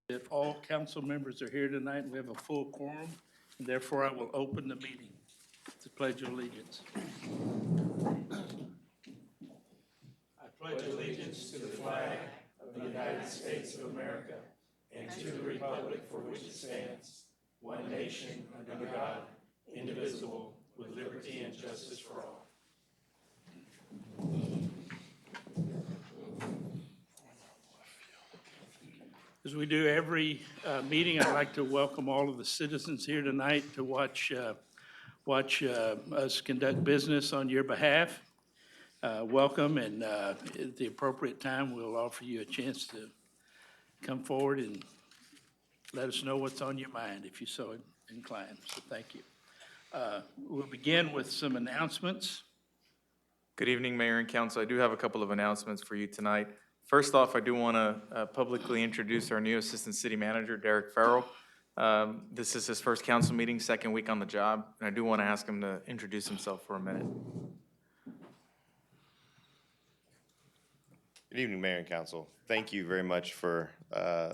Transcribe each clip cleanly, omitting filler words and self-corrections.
That all council members are here tonight, and we have a full quorum, and therefore I will open the meeting to pledge allegiance. I pledge allegiance to the flag of the United States of America and to the republic for which it stands, one nation under God, indivisible, with liberty and justice for all. As we do every meeting, I'd like to welcome all of the citizens here tonight to watch us conduct business on your behalf. Welcome, and at the appropriate time, we'll offer you a chance to come forward and let us know what's on your mind if you're so inclined. So thank you. We'll begin with some announcements. Good evening, Mayor and Council. I do have a couple of announcements for you tonight. First off, I do want to publicly introduce our new Assistant City Manager, Derek Farrell. This is his first council meeting, second week on the job, and I do want to ask him to introduce himself for a minute. Good evening, Mayor and Council. Thank you very much for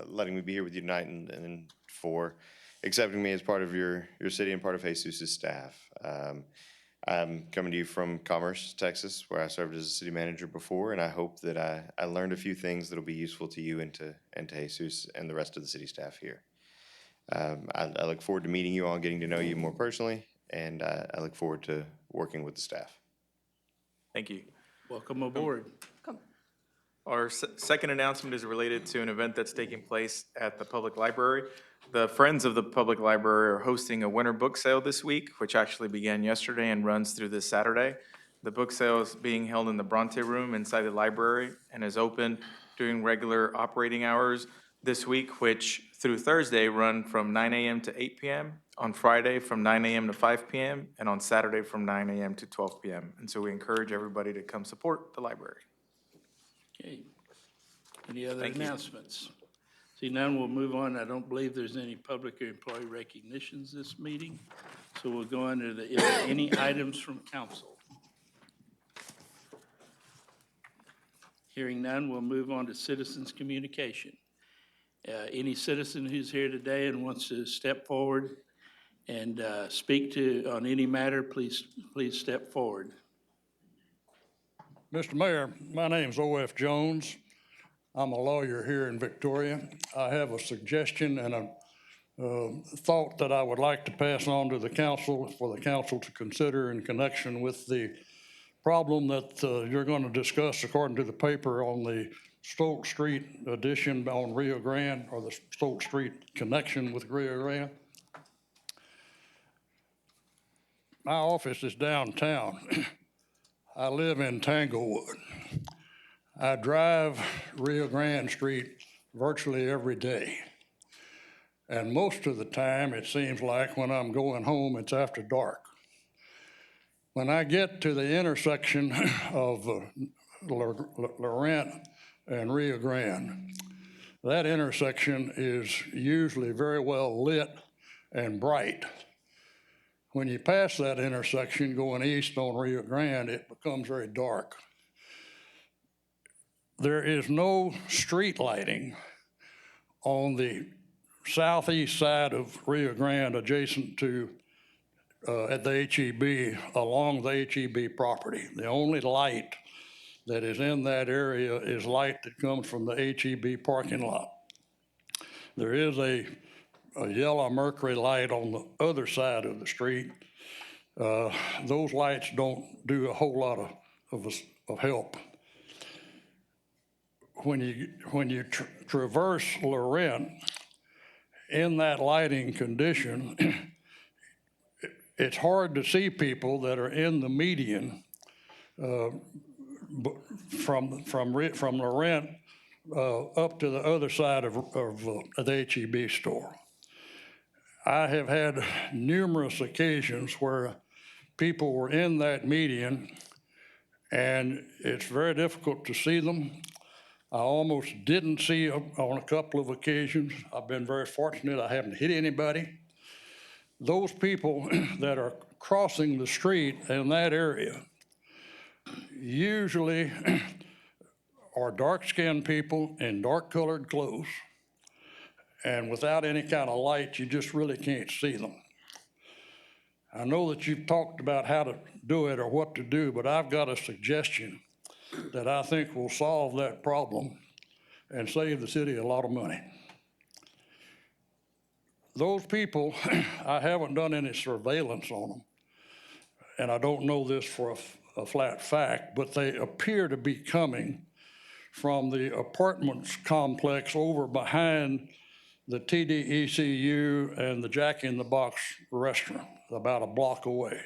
letting me be here with you tonight and for accepting me as part of your city and part of Jesus' staff. I'm coming to you from Commerce, Texas, where I served as a city manager before, and I hope that I learned a few things that will be useful to you and to Jesus and the rest of the city staff here. I look forward to meeting you all, getting to know you more personally, and I look forward to working with the staff. Thank you. Welcome aboard. Our second announcement is related to an event that's taking place at the public library. The Friends of the Public Library are hosting a winter book sale this week, which actually began yesterday and runs through this Saturday. The book sale is being held in the Bronte Room inside the library and is open during regular operating hours this week, which through Thursday run from 9 a.m. to 8 p.m., on Friday from 9 a.m. to 5 p.m., and on Saturday from 9 a.m. to 12 p.m. And so we encourage everybody to come support the library. Okay. Any other Thank you. announcements? See none, we'll move on. I don't believe there's any public or employee recognitions this meeting. So we'll go under the, is there any items from council? Hearing none, we'll move on to citizens' communication. Any citizen who's here today and wants to step forward and speak on any matter, please step forward. Mr. Mayor, my name's O.F. Jones. I'm a lawyer here in Victoria. I have a suggestion and a thought that I would like to pass on to the council for the council to consider in connection with the problem that you're going to discuss according to the paper on the Stoke Street addition on Rio Grande, or the Stoke Street connection with Rio Grande. My office is downtown. I live in Tanglewood. I drive Rio Grande Street virtually every day. And most of the time, it seems like when I'm going home, it's after dark. When I get to the intersection of Laurent and Rio Grande, that intersection is usually very well lit and bright. When you pass that intersection going east on Rio Grande, it becomes very dark. There is no street lighting on the southeast side of Rio Grande adjacent to at the HEB, along the HEB property. The only light that is in that area is light that comes from the HEB parking lot. There is a yellow mercury light on the other side of the street. Those lights don't do a whole lot of help. When you traverse Laurent in that lighting condition, it's hard to see people that are in the median from Laurent up to the other side of the HEB store. I have had numerous occasions where people were in that median and it's very difficult to see them. I almost didn't see them on a couple of occasions. I've been very fortunate. I haven't hit anybody. Those people that are crossing the street in that area usually are dark-skinned people in dark-colored clothes. and without any kind of light, you just really can't see them. I know that you've talked about how to do it or what to do, but I've got a suggestion that I think will solve that problem and save the city a lot of money. Those people, I haven't done any surveillance on them, and I don't know this for a flat fact, but they appear to be coming from the apartments complex over behind the TDECU and the Jack in the Box restaurant, about a block away.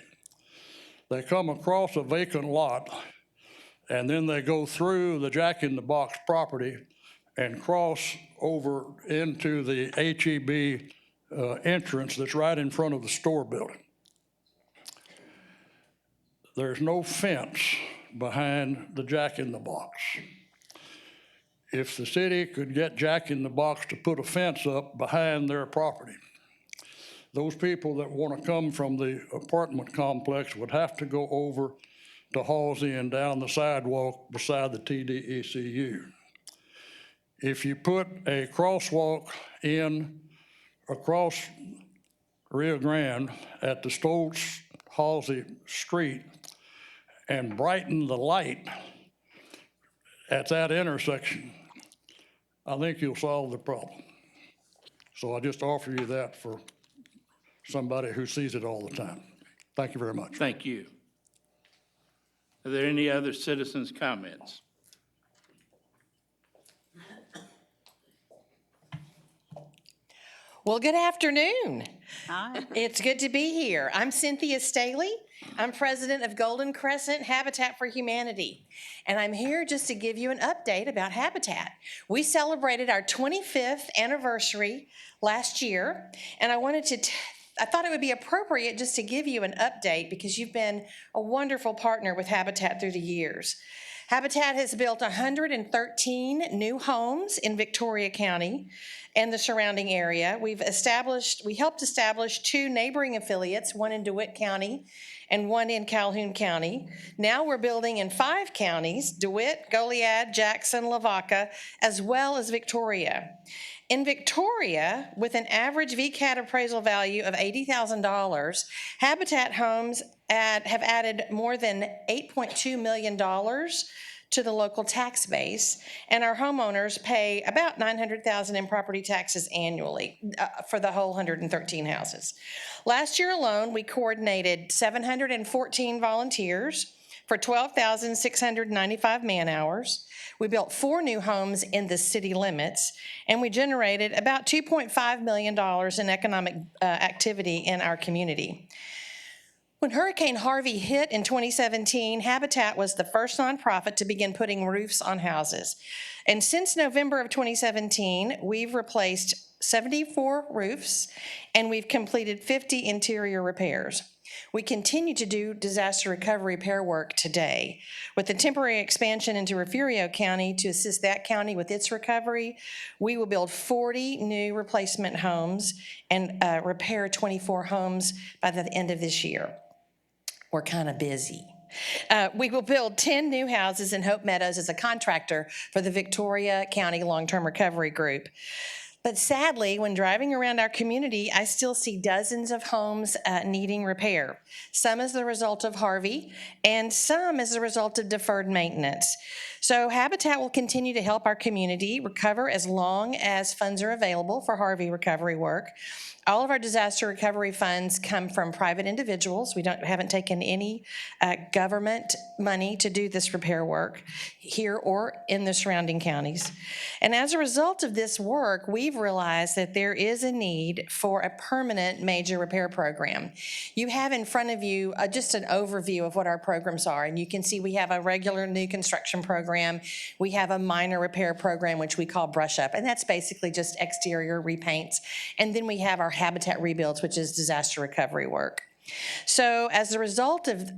They come across a vacant lot, and then they go through the Jack in the Box property and cross over into the HEB entrance that's right in front of the store building. There's no fence behind the Jack in the Box. If the city could get Jack in the Box to put a fence up behind their property, those people that want to come from the apartment complex would have to go over to Halsey and down the sidewalk beside the TDECU. If you put a crosswalk in across Rio Grande at the Stoltz-Halsey Street and brighten the light at that intersection, I think you'll solve the problem. So I just offer you that for somebody who sees it all the time. Thank you very much. Thank you. Are there any other citizens' comments? Well, good afternoon. Hi. It's good to be here. I'm Cynthia Staley. I'm president of Golden Crescent Habitat for Humanity, and I'm here just to give you an update about Habitat. We celebrated our 25th anniversary last year, and I thought it would be appropriate just to give you an update because you've been a wonderful partner with Habitat through the years. Habitat has built 113 new homes in Victoria County and the surrounding area. We helped establish 2 neighboring affiliates, one in DeWitt County and one in Calhoun County. Now we're building in 5 counties, DeWitt, Goliad, Jackson, Lavaca, as well as Victoria. In Victoria, with an average VCAT appraisal value of $80,000, Habitat Homes have added more than $8.2 million to the local tax base, and our homeowners pay about $900,000 in property taxes annually for the whole 113 houses. Last year alone, we coordinated 714 volunteers for 12,695 man-hours. We built 4 new homes in the city limits, and we generated about $2.5 million in economic activity in our community. When Hurricane Harvey hit in 2017, Habitat was the first nonprofit to begin putting roofs on houses. And since November of 2017, we've replaced 74 roofs, and we've completed 50 interior repairs. We continue to do disaster recovery repair work today. With the temporary expansion into Refugio County to assist that county with its recovery, we will build 40 new replacement homes and repair 24 homes by the end of this year. We're kind of busy. We will build 10 new houses in Hope Meadows as a contractor for the Victoria County Long-Term Recovery Group. But sadly, when driving around our community, I still see dozens of homes needing repair. Some as the result of Harvey, and some as a result of deferred maintenance. So Habitat will continue to help our community recover as long as funds are available for Harvey recovery work. All of our disaster recovery funds come from private individuals. We haven't taken any government money to do this repair work here or in the surrounding counties. And as a result of this work, we've realized that there is a need for a permanent major repair program. You have in front of you just an overview of what our programs are, and you can see we have a regular new construction program. We have a minor repair program, which we call Brush Up, and that's basically just exterior repaints. And then we have our Habitat Rebuilds, which is disaster recovery work. So as a result of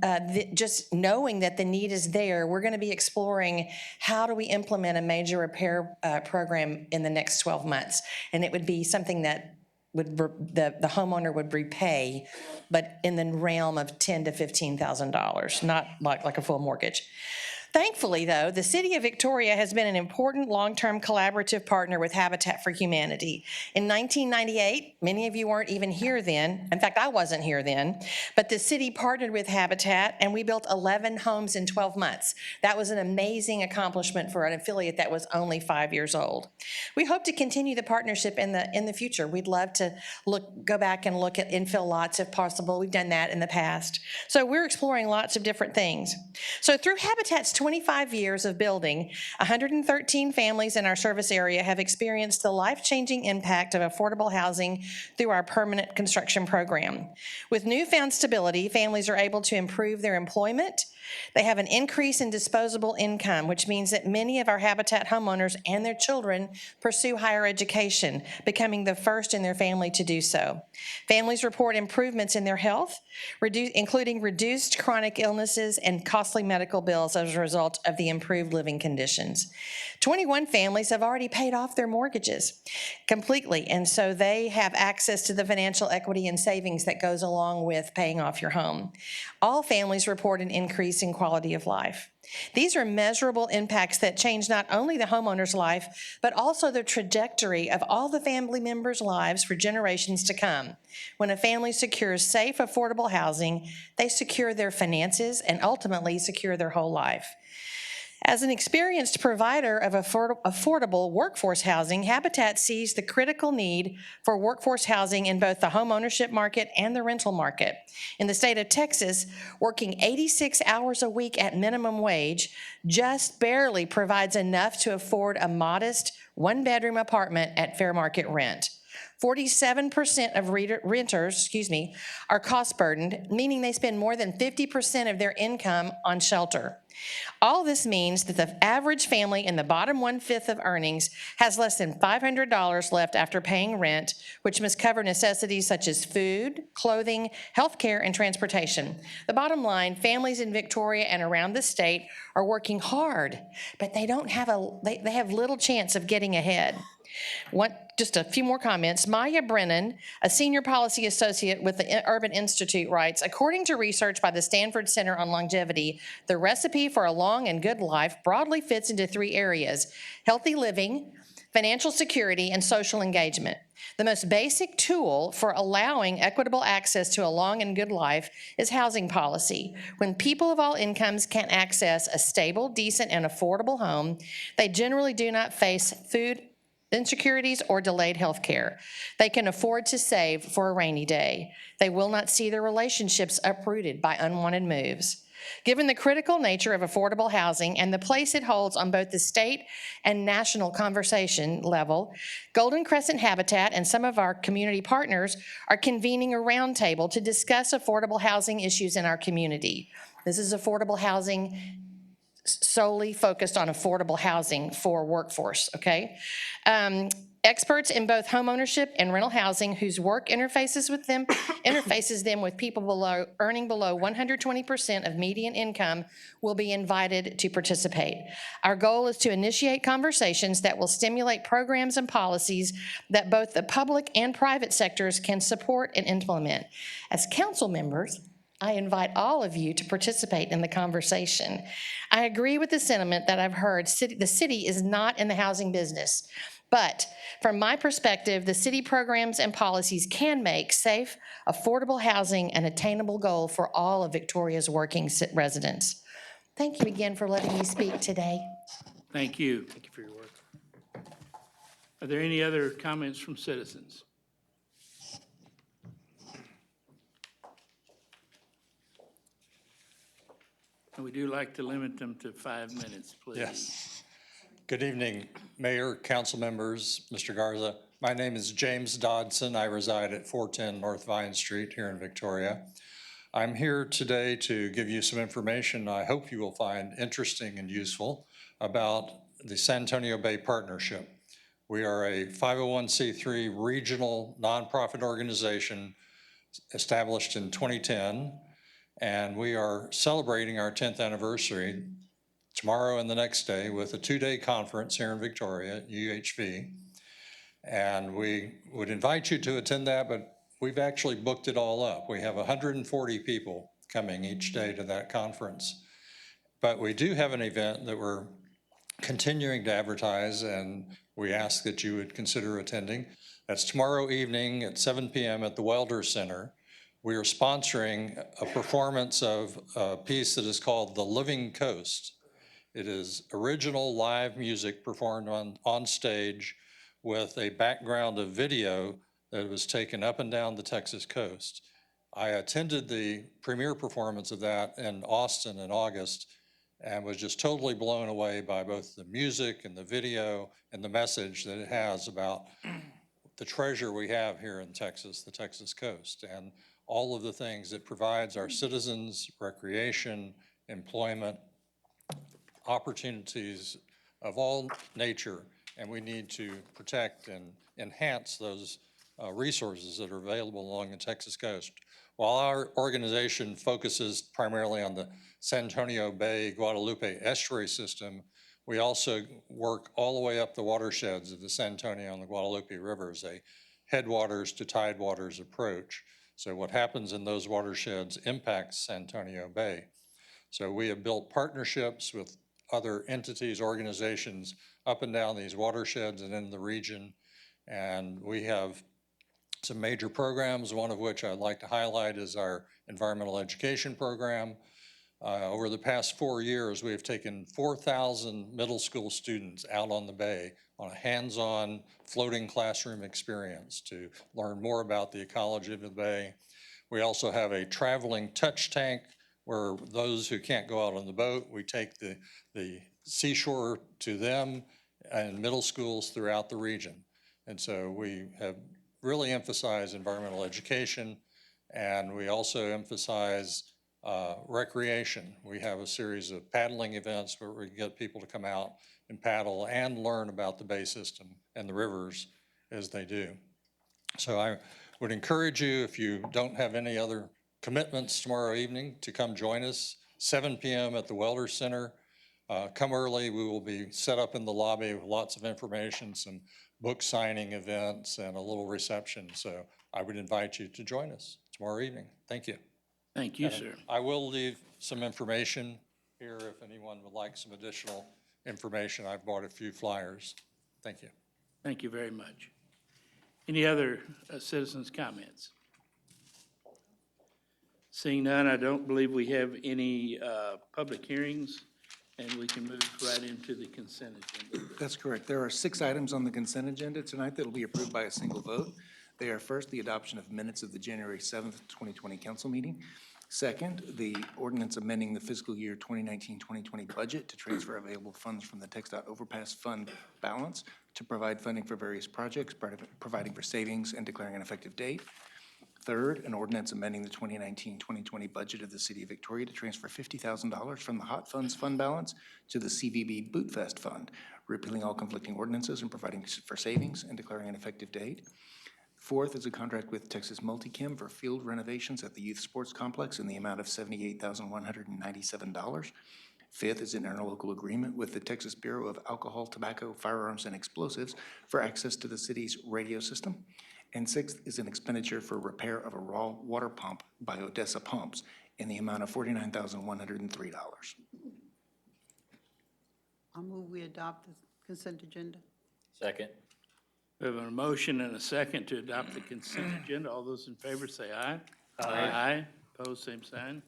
just knowing that the need is there, we're going to be exploring how do we implement a major repair program in the next 12 months. And it would be something that the homeowner would repay, but in the realm of $10,000 to $15,000, not like a full mortgage. Thankfully, though, the City of Victoria has been an important long-term collaborative partner with Habitat for Humanity. In 1998, many of you weren't even here then. In fact, I wasn't here then. But the city partnered with Habitat, and we built 11 homes in 12 months. That was an amazing accomplishment for an affiliate that was only 5 years old. We hope to continue the partnership in the future. We'd love to go back and look at infill lots if possible. We've done that in the past. So we're exploring lots of different things. So through Habitat's 25 years of building, 113 families in our service area have experienced the life-changing impact of affordable housing through our permanent construction program. With newfound stability, families are able to improve their employment. They have an increase in disposable income, which means that many of our Habitat homeowners and their children pursue higher education, becoming the first in their family to do so. Families report improvements in their health, including reduced chronic illnesses and costly medical bills as a result of the improved living conditions. 21 families have already paid off their mortgages completely, and so they have access to the financial equity and savings that goes along with paying off your home. All families report an increase in quality of life. These are measurable impacts that change not only the homeowner's life, but also the trajectory of all the family members' lives for generations to come. When a family secures safe, affordable housing, they secure their finances and ultimately secure their whole life. As an experienced provider of affordable workforce housing, Habitat sees the critical need for workforce housing in both the homeownership market and the rental market. In the state of Texas, working 86 hours a week at minimum wage just barely provides enough to afford a modest one-bedroom apartment at fair market rent. 47% of renters, are cost burdened, meaning they spend more than 50% of their income on shelter. All this means that the average family in the bottom 1/5 of earnings has less than $500 left after paying rent, which must cover necessities such as food, clothing, healthcare, and transportation. The bottom line, families in Victoria and around the state are working hard, but they have little chance of getting ahead. Just a few more comments. Maya Brennan, a senior policy associate with the Urban Institute, writes, according to research by the Stanford Center on Longevity, the recipe for a long and good life broadly fits into 3 areas: healthy living, financial security, and social engagement. The most basic tool for allowing equitable access to a long and good life is housing policy. When people of all incomes can access a stable, decent, and affordable home, they generally do not face food insecurities or delayed health care. They can afford to save for a rainy day. They will not see their relationships uprooted by unwanted moves. Given the critical nature of affordable housing and the place it holds on both the state and national conversation level, Golden Crescent Habitat and some of our community partners are convening a roundtable to discuss affordable housing issues in our community. This is affordable housing solely focused on affordable housing for workforce, okay? Experts in both homeownership and rental housing whose work interfaces them with people earning below 120% of median income will be invited to participate. Our goal is to initiate conversations that will stimulate programs and policies that both the public and private sectors can support and implement. As council members, I invite all of you to participate in the conversation. I agree with the sentiment that I've heard. The city is not in the housing business. But from my perspective, the city programs and policies can make safe, affordable housing an attainable goal for all of Victoria's working residents. Thank you again for letting me speak today. Thank you. Thank you for your work. Are there any other comments from citizens? And we do like to limit them to 5 minutes, please. Yes. Good evening, Mayor, council members, Mr. Garza. My name is James Dodson. I reside at 410 North Vine Street here in Victoria. I'm here today to give you some information I hope you will find interesting and useful about the San Antonio Bay Partnership. We are a 501c3 regional nonprofit organization established in 2010, and we are celebrating our 10th anniversary tomorrow and the next day with a 2-day conference here in Victoria at UHV. And we would invite you to attend that, but we've actually booked it all up. We have 140 people coming each day to that conference. But we do have an event that we're continuing to advertise, and we ask that you would consider attending. That's tomorrow evening at 7 p.m. at the Welder Center. We are sponsoring a performance of a piece that is called The Living Coast. It is original live music performed on stage with a background of video that was taken up and down the Texas coast. I attended the premiere performance of that in Austin in August and was just totally blown away by both the music and the video and the message that it has about the treasure we have here in Texas, the Texas coast, and all of the things it provides our citizens, recreation, employment, opportunities of all nature, and we need to protect and enhance those resources that are available along the Texas coast. While our organization focuses primarily on the San Antonio Bay Guadalupe estuary system, we also work all the way up the watersheds of the San Antonio and the Guadalupe rivers, a headwaters to tidewaters approach. So what happens in those watersheds impacts San Antonio Bay. So we have built partnerships with other entities, organizations up and down these watersheds and in the region. And we have some major programs, one of which I'd like to highlight is our environmental education program. Over the past 4 years, we have taken 4,000 middle school students out on the bay on a hands-on floating classroom experience to learn more about the ecology of the bay. We also have a traveling touch tank where those who can't go out on the boat, we take the seashore to them and middle schools throughout the region. And so we have really emphasized environmental education, and we also emphasize recreation. We have a series of paddling events where we get people to come out and paddle and learn about the bay system and the rivers as they do. So I would encourage you, if you don't have any other commitments tomorrow evening, to come join us, 7 p.m. at the Welder Center. Come early. We will be set up in the lobby with lots of information, some book signing events, and a little reception. So I would invite you to join us tomorrow evening. Thank you. Thank you, sir. I will leave some information here if anyone would like some additional information. I've bought a few flyers. Thank you. Thank you very much. Any other citizens' comments? Seeing none, I don't believe we have any public hearings, and we can move right into the consent agenda. That's correct. There are 6 items on the consent agenda tonight that will be approved by a single vote. They are first, the adoption of minutes of the January 7th, 2020 council meeting. Second, the ordinance amending the fiscal year 2019-2020 budget to transfer available funds from the TxDOT Overpass Fund balance to provide funding for various projects, providing for savings and declaring an effective date. Third, an ordinance amending the 2019-2020 budget of the City of Victoria to transfer $50,000 from the Hot Funds Fund balance to the CVB Boot Fest Fund, repealing all conflicting ordinances and providing for savings and declaring an effective date. Fourth is a contract with Texas Multichem for field renovations at the Youth Sports Complex in the amount of $78,197. Fifth is an interlocal agreement with the Texas Bureau of Alcohol, Tobacco, Firearms, and Explosives for access to the city's radio system. And sixth is an expenditure for repair of a raw water pump by Odessa Pumps in the amount of $49,103. I'll move we adopt the consent agenda. Second. We have a motion and a second to adopt the consent agenda. All those in favor say aye. Aye. Aye. Opposed, same sign.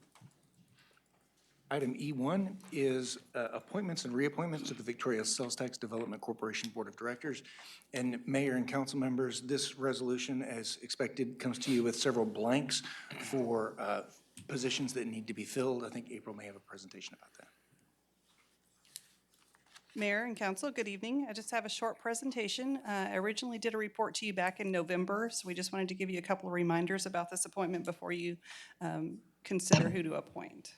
Item E1 is appointments and reappointments to the Victoria Sales Tax Development Corporation Board of Directors. And Mayor and council members, this resolution, as expected, comes to you with several blanks for positions that need to be filled. I think April may have a presentation about that. Mayor and council, good evening. I just have a short presentation. I originally did a report to you back in November, so we just wanted to give you a couple of reminders about this appointment before you consider who to appoint.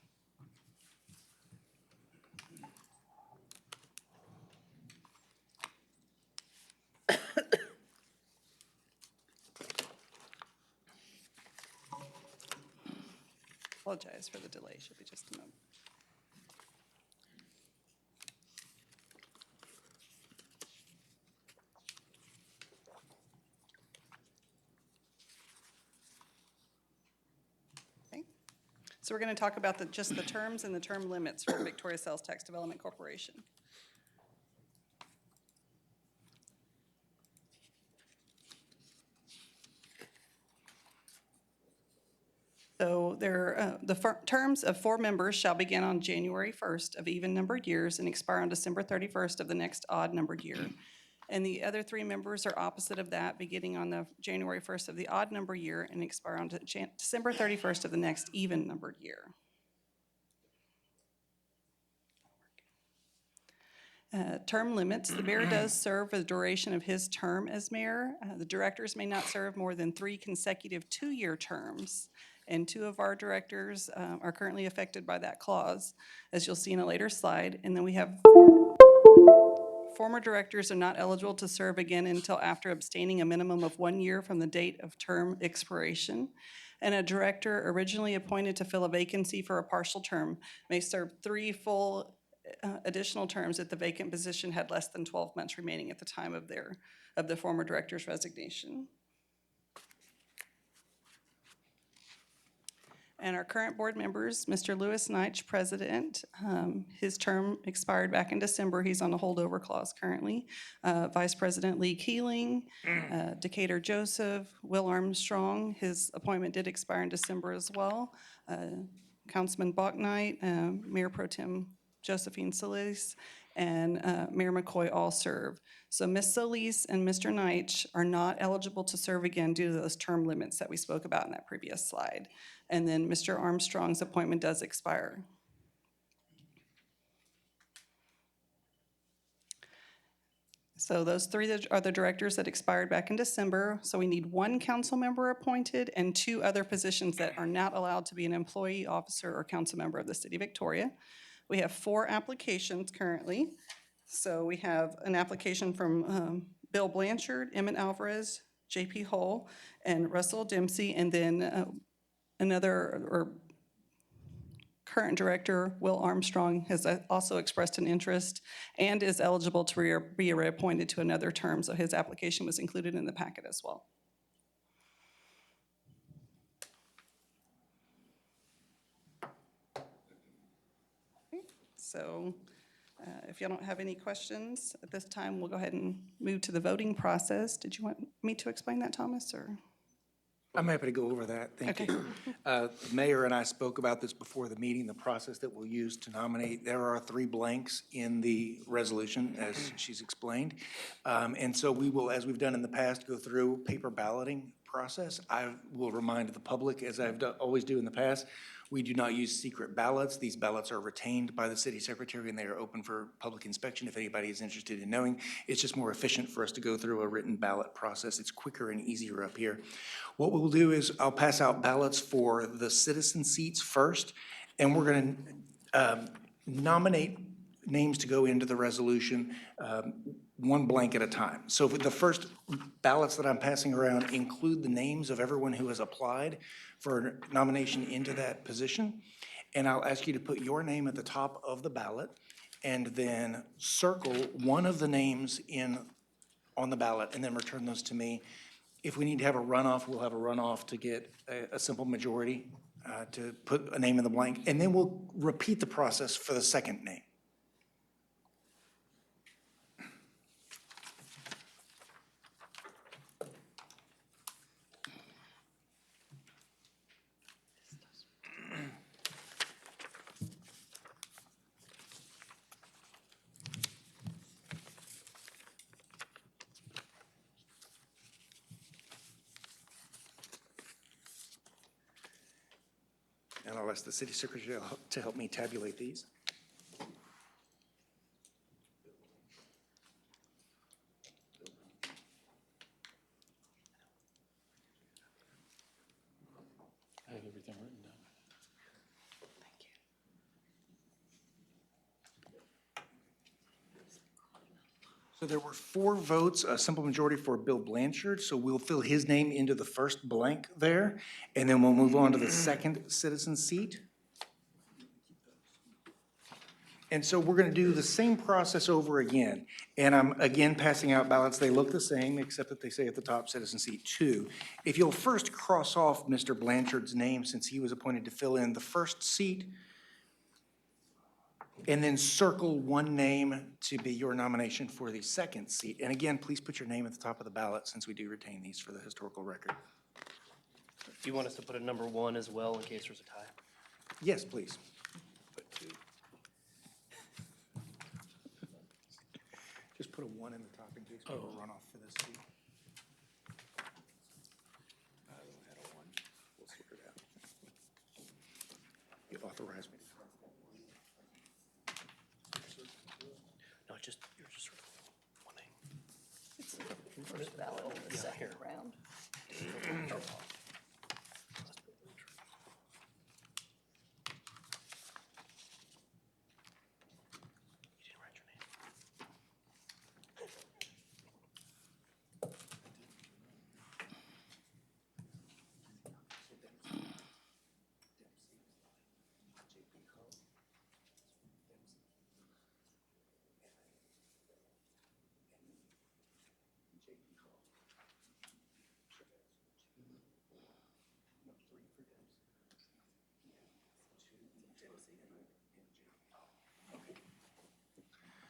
Apologize for the delay. Should be just a moment. So we're going to talk about just the terms and the term limits for Victoria Sales Tax Development Corporation. So terms of 4 members shall begin on January 1st of even-numbered years and expire on December 31st of the next odd-numbered year. And the other 3 members are opposite of that, beginning on the January 1st of the odd-number year and expire on December 31st of the next even-numbered year. Term limits, the mayor does serve for the duration of his term as mayor. The directors may not serve more than 3 consecutive 2-year terms, and 2 of our directors are currently affected by that clause, as you'll see in a later slide. And then we have former directors are not eligible to serve again until after abstaining a minimum of 1 year from the date of term expiration. And a director originally appointed to fill a vacancy for a partial term may serve 3 full additional terms if the vacant position had less than 12 months remaining at the time of the former director's resignation. And our current board members, Mr. Louis Neitch, president, his term expired back in December. He's on a holdover clause currently. Vice President Lee Keeling, Decatur Joseph, Will Armstrong, his appointment did expire in December as well. Councilman Bachnight, Mayor Pro Tem Josephine Solis, and Mayor McCoy all serve. So Ms. Solis and Mr. Neitch are not eligible to serve again due to those term limits that we spoke about in that previous slide. And then Mr. Armstrong's appointment does expire. So those 3 are the directors that expired back in December. So we need 1 council member appointed and 2 other positions that are not allowed to be an employee, officer, or council member of the city of Victoria. We have 4 applications currently. So we have an application from Bill Blanchard, Emmett Alvarez, J.P. Hull, and Russell Dempsey, and then current director, Will Armstrong, has also expressed an interest and is eligible to be reappointed to another term, so his application was included in the packet as well. So if y'all don't have any questions at this time, we'll go ahead and move to the voting process. Did you want me to explain that, Thomas, or? I'm happy to go over that, thank you. The mayor and I spoke about this before the meeting, the process that we'll use to nominate. There are 3 blanks in the resolution, as she's explained. And so we will, as we've done in the past, go through paper balloting process. I will remind the public, as I've always do in the past, we do not use secret ballots. These ballots are retained by the city secretary and they are open for public inspection if anybody is interested in knowing. It's just more efficient for us to go through a written ballot process. It's quicker and easier up here. What we'll do is I'll pass out ballots for the citizen seats first, and we're going to nominate names to go into the resolution, 1 blank at a time. So the first ballots that I'm passing around include the names of everyone who has applied for nomination into that position. And I'll ask you to put your name at the top of the ballot and then circle one of the names on the ballot and then return those to me. If we need to have a runoff, we'll have a runoff to get a simple majority to put a name in the blank. And then we'll repeat the process for the second name. And I'll ask the city secretary to help me tabulate these. I have everything written down. So there were 4 votes, a simple majority for Bill Blanchard, so we'll fill his name into the first blank there, and then we'll move on to the second citizen seat. And so we're going to do the same process over again. And I'm again passing out ballots. They look the same, except that they say at the top, citizen seat 2. If you'll first cross off Mr. Blanchard's name, since he was appointed to fill in the first seat, and then circle one name to be your nomination for the second seat. And again, please put your name at the top of the ballot, since we do retain these for the historical record. Do you want us to put a number 1 as well in case there's a tie? Yes, please. Just put a 1 in the top in case people run off for this seat. We'll sort it out. You authorize me. No, just, you're just sort of 1A. First ballot in the second round. You didn't write your name.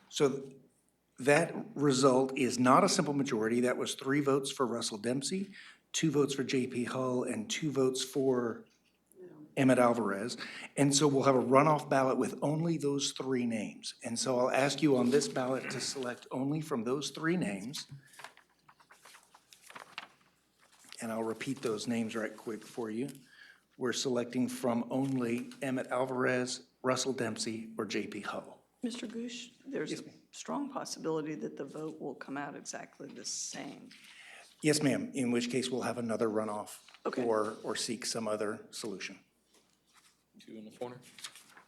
So that result is not a simple majority. That was 3 votes for Russell Dempsey, 2 votes for J.P. Hull, and 2 votes for Emmett Alvarez. And so we'll have a runoff ballot with only those 3 names. And so I'll ask you on this ballot to select only from those 3 names. And I'll repeat those names right quick for you. We're selecting from only Emmett Alvarez, Russell Dempsey, or J.P. Hull. Mr. Goosh, there's a strong possibility that the vote will come out exactly the same. Yes, ma'am, in which case we'll have another runoff Okay. or seek some other solution. 2 in the corner.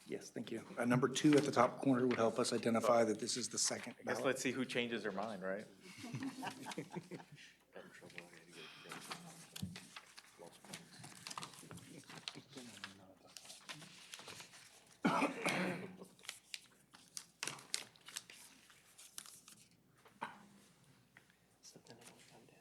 Yes, thank you. Number 2 at the top corner would help us identify that this is the second I guess ballot. let's see who changes their mind, right? So then it will come down.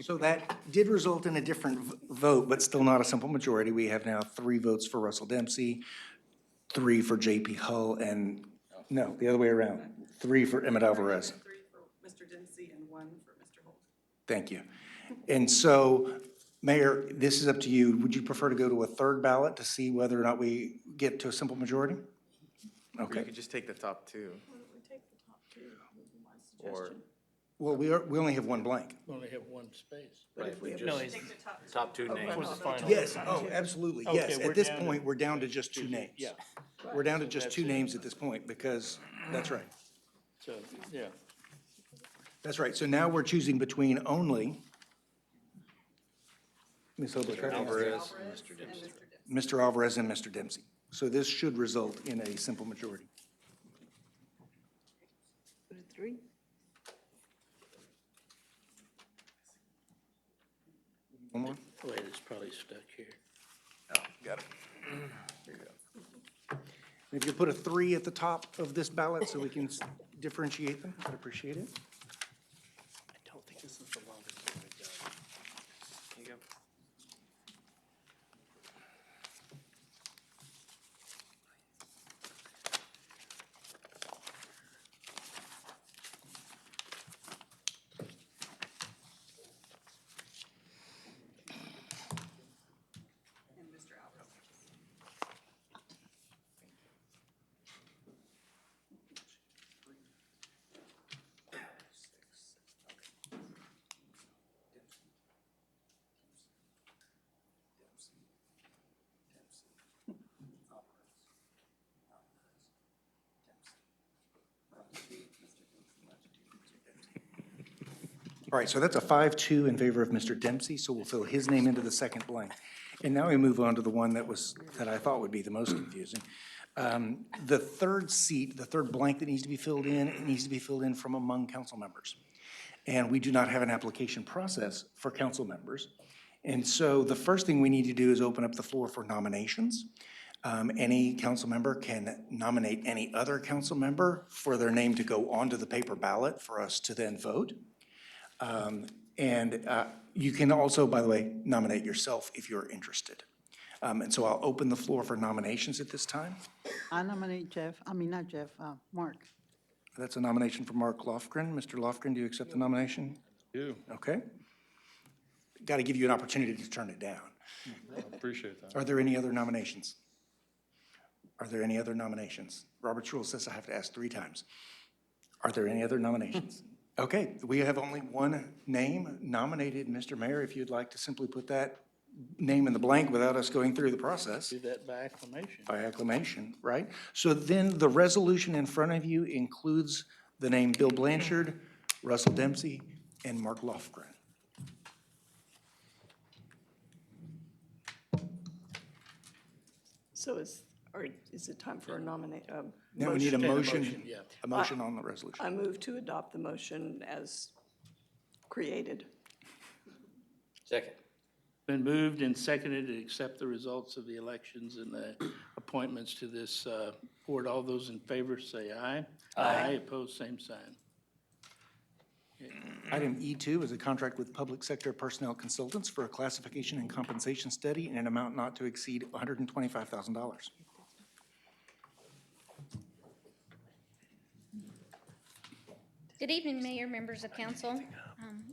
So that did result in a different vote, but still not a simple majority. We have now 3 votes for Russell Dempsey, 3 for J.P. Hull, and, no, the other way around, 3 for Emmett Alvarez. 3 for Mr. Dempsey and 1 for Mr. Holt. Thank you. And so, Mayor, this is up to you. Would you prefer to go to a 3rd ballot to see whether or not we get to a simple majority? Or you Okay. could just take the top 2. Or, Well, we only have 1 blank. We only have 1 space. But if we have No, he's top 2 names. For the final. Yes, oh, absolutely, yes. Okay, we're At this down to- point, we're down to just 2 names. Yeah, We're down to just 2 names at this point, because, that's right. so, yeah. That's right. So now we're choosing between only Ms. Hobart, Alvarez. Mr. Alvarez and Mr. Dempsey. So this should result in a simple majority. Put it 3. One more? Wait, it's probably stuck here. Oh, got it. If you put a 3 at the top of this ballot so we can differentiate them, I'd appreciate it. I don't think this is the longest one we've done. Here you go. And Mr. Alvarez. All right, so that's a 5-2 in favor of Mr. Dempsey, so we'll fill his name into the second blank. And now we move on to the one that I thought would be the most confusing. The third seat, the third blank that needs to be filled in, it needs to be filled in from among council members. And we do not have an application process for council members. And so the first thing we need to do is open up the floor for nominations. Any council member can nominate any other council member for their name to go onto the paper ballot for us to then vote. You can also, by the way, nominate yourself if you're interested. And so I'll open the floor for nominations at this time. I nominate not Jeff, Mark. That's a nomination for Mark Lofgren. Mr. Lofgren, do you accept the nomination? You, Okay. Got to give you an opportunity to turn it down. I appreciate that. Are there any other nominations? Are there any other nominations? Robert's rule says I have to ask 3 times. Are there any other nominations? Okay, we have only one name nominated, Mr. Mayor. If you'd like to simply put that name in the blank without us going through the process. Do that by acclamation. By acclamation, right? So then the resolution in front of you includes the name Bill Blanchard, Russell Dempsey, and Mark Lofgren. So is it time for a nominate? Now we need a motion, yeah. a motion on the resolution. I move to adopt the motion as created. Second. Been moved and seconded to accept the results of the elections and the appointments to this board. All those in favor say aye. Aye. Opposed, same sign. Item E2 is a contract with Public Sector Personnel Consultants for a classification and compensation study in an amount not to exceed $125,000. Good evening, Mayor, members of council.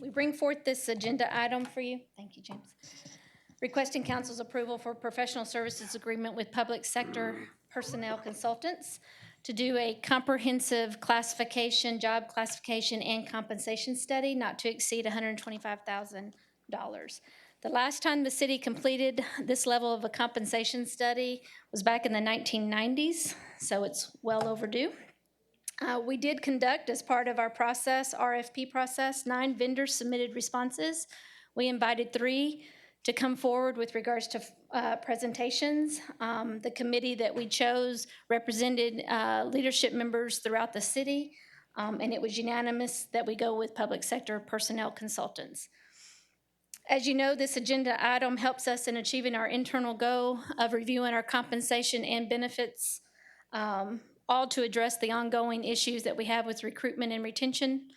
We bring forth this agenda item for you. Thank you, James. Requesting council's approval for professional services agreement with Public Sector Personnel Consultants to do a comprehensive classification, job classification, and compensation study not to exceed $125,000. The last time the city completed this level of a compensation study was back in the 1990s, so it's well overdue. We did conduct, as part of our process, RFP process, 9 vendors submitted responses. We invited 3 to come forward with regards to presentations. The committee that we chose represented leadership members throughout the city, and it was unanimous that we go with Public Sector Personnel Consultants. As you know, this agenda item helps us in achieving our internal goal of reviewing our compensation and benefits, all to address the ongoing issues that we have with recruitment and retention.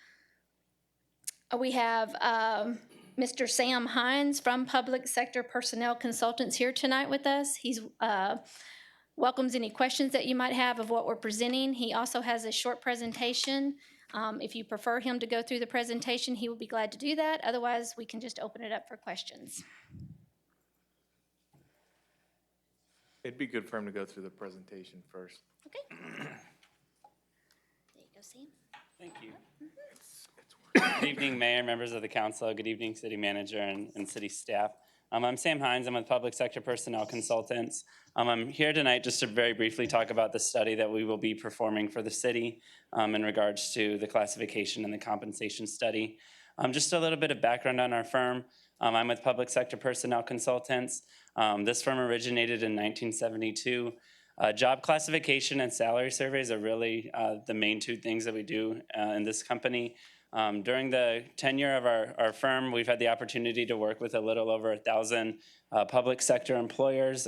We have Mr. Sam Hines from Public Sector Personnel Consultants here tonight with us. He welcomes any questions that you might have of what we're presenting. He also has a short presentation. If you prefer him to go through the presentation, he will be glad to do that. Otherwise, we can just open it up for questions. It'd be good for him to go through the presentation first. Okay. There you go, Sam. Thank you. Good evening, Mayor, members of the council. Good evening, city manager and city staff. I'm Sam Hines. I'm with Public Sector Personnel Consultants. I'm here tonight just to very briefly talk about the study that we will be performing for the city in regards to the classification and the compensation study. Just a little bit of background on our firm. I'm with Public Sector Personnel Consultants. This firm originated in 1972. Job classification and salary surveys are really the main 2 things that we do in this company. During the tenure of our firm, we've had the opportunity to work with a little over 1,000 public sector employers.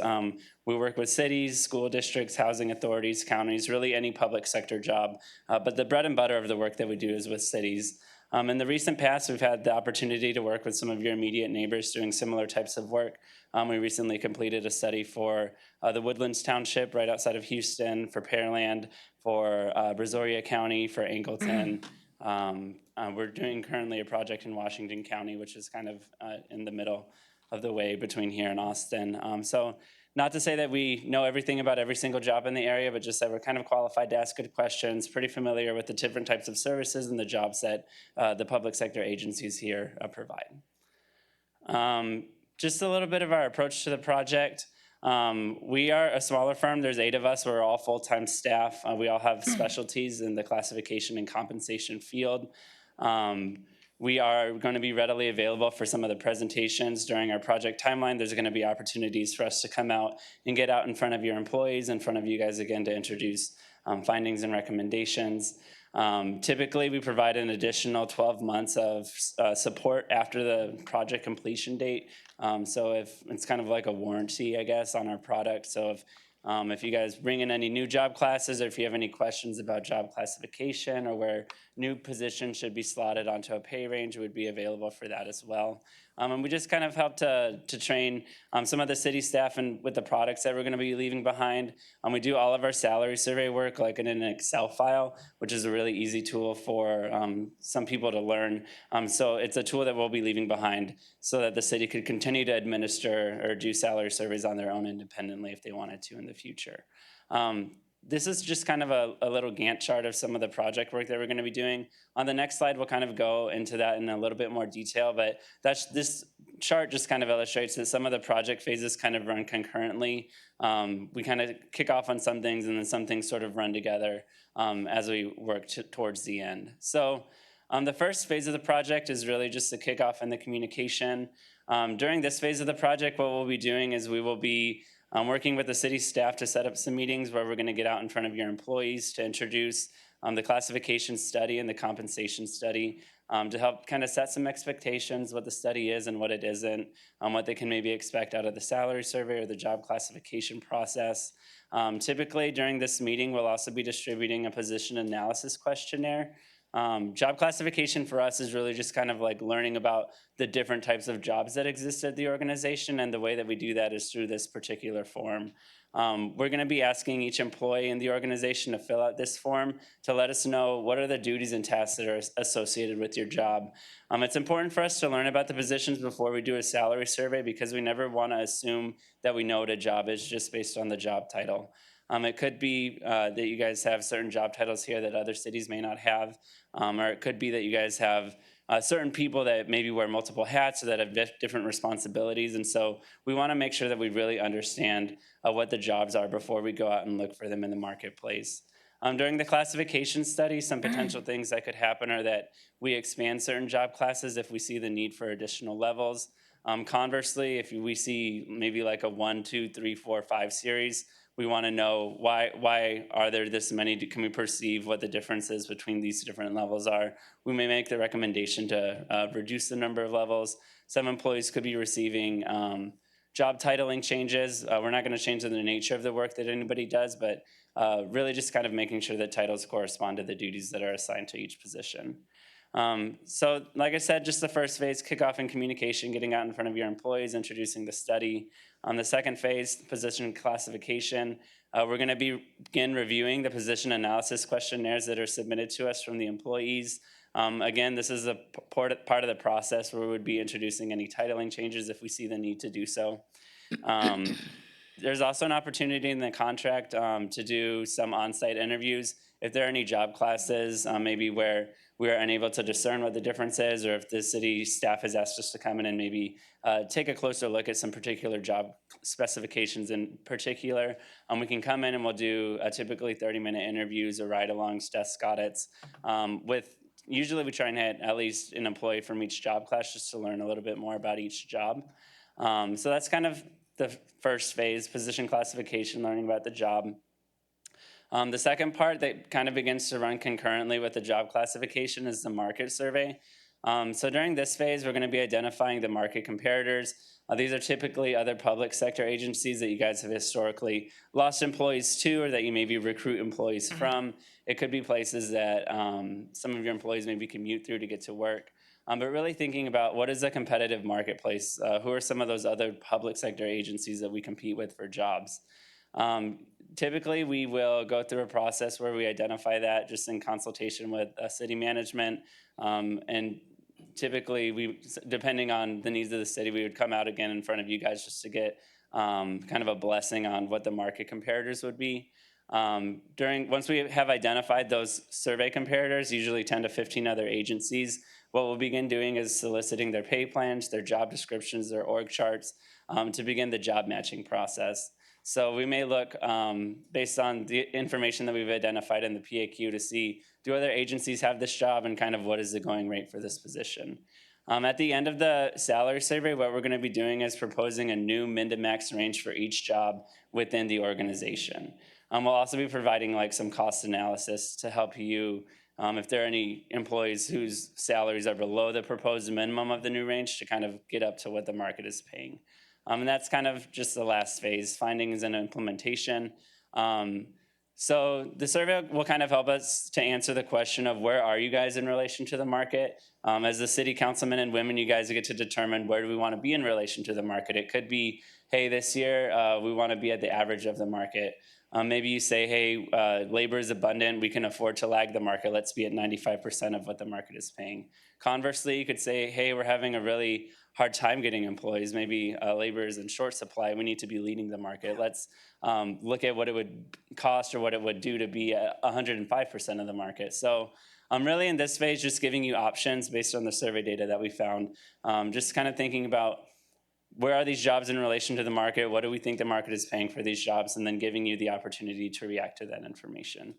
We work with cities, school districts, housing authorities, counties, really any public sector job. But the bread and butter of the work that we do is with cities. In the recent past, we've had the opportunity to work with some of your immediate neighbors doing similar types of work. We recently completed a study for the Woodlands Township right outside of Houston, for Pearland, for Brazoria County, for Angleton. We're doing currently a project in Washington County, which is kind of in the middle of the way between here and Austin. So not to say that we know everything about every single job in the area, but just that we're kind of qualified to ask good questions, pretty familiar with the different types of services and the jobs that the public sector agencies here provide. Just a little bit of our approach to the project. We are a smaller firm. There's 8 of us. We're all full-time staff. We all have specialties in the classification and compensation field. We are going to be readily available for some of the presentations during our project timeline. There's going to be opportunities for us to come out and get out in front of your employees, in front of you guys again to introduce findings and recommendations. Typically, we provide an additional 12 months of support after the project completion date. So if it's kind of like a warranty, I guess, on our product. So if you guys bring in any new job classes, or if you have any questions about job classification or where new positions should be slotted onto a pay range, would be available for that as well. And we just kind of help to train some of the city staff and with the products that we're going to be leaving behind. We do all of our salary survey work like in an Excel file, which is a really easy tool for some people to learn. So it's a tool that we'll be leaving behind so that the city could continue to administer or do salary surveys on their own independently if they wanted to in the future. This is just kind of a little Gantt chart of some of the project work that we're going to be doing. On the next slide, we'll kind of go into that in a little bit more detail, but this chart just kind of illustrates that some of the project phases kind of run concurrently. We kind of kick off on some things and then some things sort of run together as we work towards the end. So the first phase of the project is really just the kickoff and the communication. During this phase of the project, what we'll be doing is we will be working with the city staff to set up some meetings where we're going to get out in front of your employees to introduce the classification study and the compensation study to help kind of set some expectations, what the study is and what it isn't, what they can maybe expect out of the salary survey or the job classification process. Typically during this meeting, we'll also be distributing a position analysis questionnaire. Job classification for us is really just kind of like learning about the different types of jobs that exist at the organization, and the way that we do that is through this particular form. We're going to be asking each employee in the organization to fill out this form to let us know what are the duties and tasks that are associated with your job. It's important for us to learn about the positions before we do a salary survey because we never want to assume that we know what a job is just based on the job title. It could be that you guys have certain job titles here that other cities may not have, or it could be that you guys have certain people that maybe wear multiple hats or that have different responsibilities. And so we want to make sure that we really understand what the jobs are before we go out and look for them in the marketplace. During the classification study, some potential things that could happen are that we expand certain job classes if we see the need for additional levels. Conversely, if we see maybe like a 1, 2, 3, 4, 5 series, we want to know why are there this many? Can we perceive what the differences between these different levels are? We may make the recommendation to reduce the number of levels. Some employees could be receiving job titling changes. We're not going to change the nature of the work that anybody does, but really just kind of making sure that titles correspond to the duties that are assigned to each position. So like I said, just the first phase, kickoff and communication, getting out in front of your employees, introducing the study. On the second phase, position classification, we're going to begin reviewing the position analysis questionnaires that are submitted to us from the employees. Again, this is a part of the process where we would be introducing any titling changes if we see the need to do so. There's also an opportunity in the contract to do some on-site interviews. If there are any job classes, maybe where we are unable to discern what the difference is, or if the city staff has asked us to come in and maybe take a closer look at some particular job specifications in particular, we can come in and we'll do typically 30-minute interviews or ride-alongs, desk audits. Usually we try and hit at least an employee from each job class just to learn a little bit more about each job. So that's kind of the first phase, position classification, learning about the job. The second part that kind of begins to run concurrently with the job classification is the market survey. So during this phase, we're going to be identifying the market comparators. These are typically other public sector agencies that you guys have historically lost employees to, or that you maybe recruit employees from. It could be places that some of your employees maybe commute through to get to work. But really thinking about what is a competitive marketplace? Who are some of those other public sector agencies that we compete with for jobs? Typically, we will go through a process where we identify that just in consultation with city management. And typically, depending on the needs of the city, we would come out again in front of you guys just to get kind of a blessing on what the market comparators would be. Once we have identified those survey comparators, usually 10 to 15 other agencies, what we'll begin doing is soliciting their pay plans, their job descriptions, their org charts to begin the job matching process. So we may look, based on the information that we've identified in the PAQ, to see, do other agencies have this job, and kind of what is the going rate for this position. At the end of the salary survey, what we're gonna be doing is proposing a new min to max range for each job within the organization. We'll also be providing like some cost analysis to help you, if there are any employees whose salaries are below the proposed minimum of the new range, to kind of get up to what the market is paying. And that's kind of just the last phase, findings and implementation. So the survey will kind of help us to answer the question of where are you guys in relation to the market? As the city councilmen and women, you guys get to determine where do we want to be in relation to the market. It could be, hey, this year we want to be at the average of the market. Maybe you say, hey, labor is abundant, we can afford to lag the market, let's be at 95% of what the market is paying. Conversely, you could say, hey, we're having a really hard time getting employees, maybe labor is in short supply, we need to be leading the market. Let's look at what it would cost or what it would do to be at 105% of the market. So I'm really in this phase just giving you options based on the survey data that we found, just kind of thinking about where are these jobs in relation to the market? What do we think the market is paying for these jobs? And then giving you the opportunity to react to that information.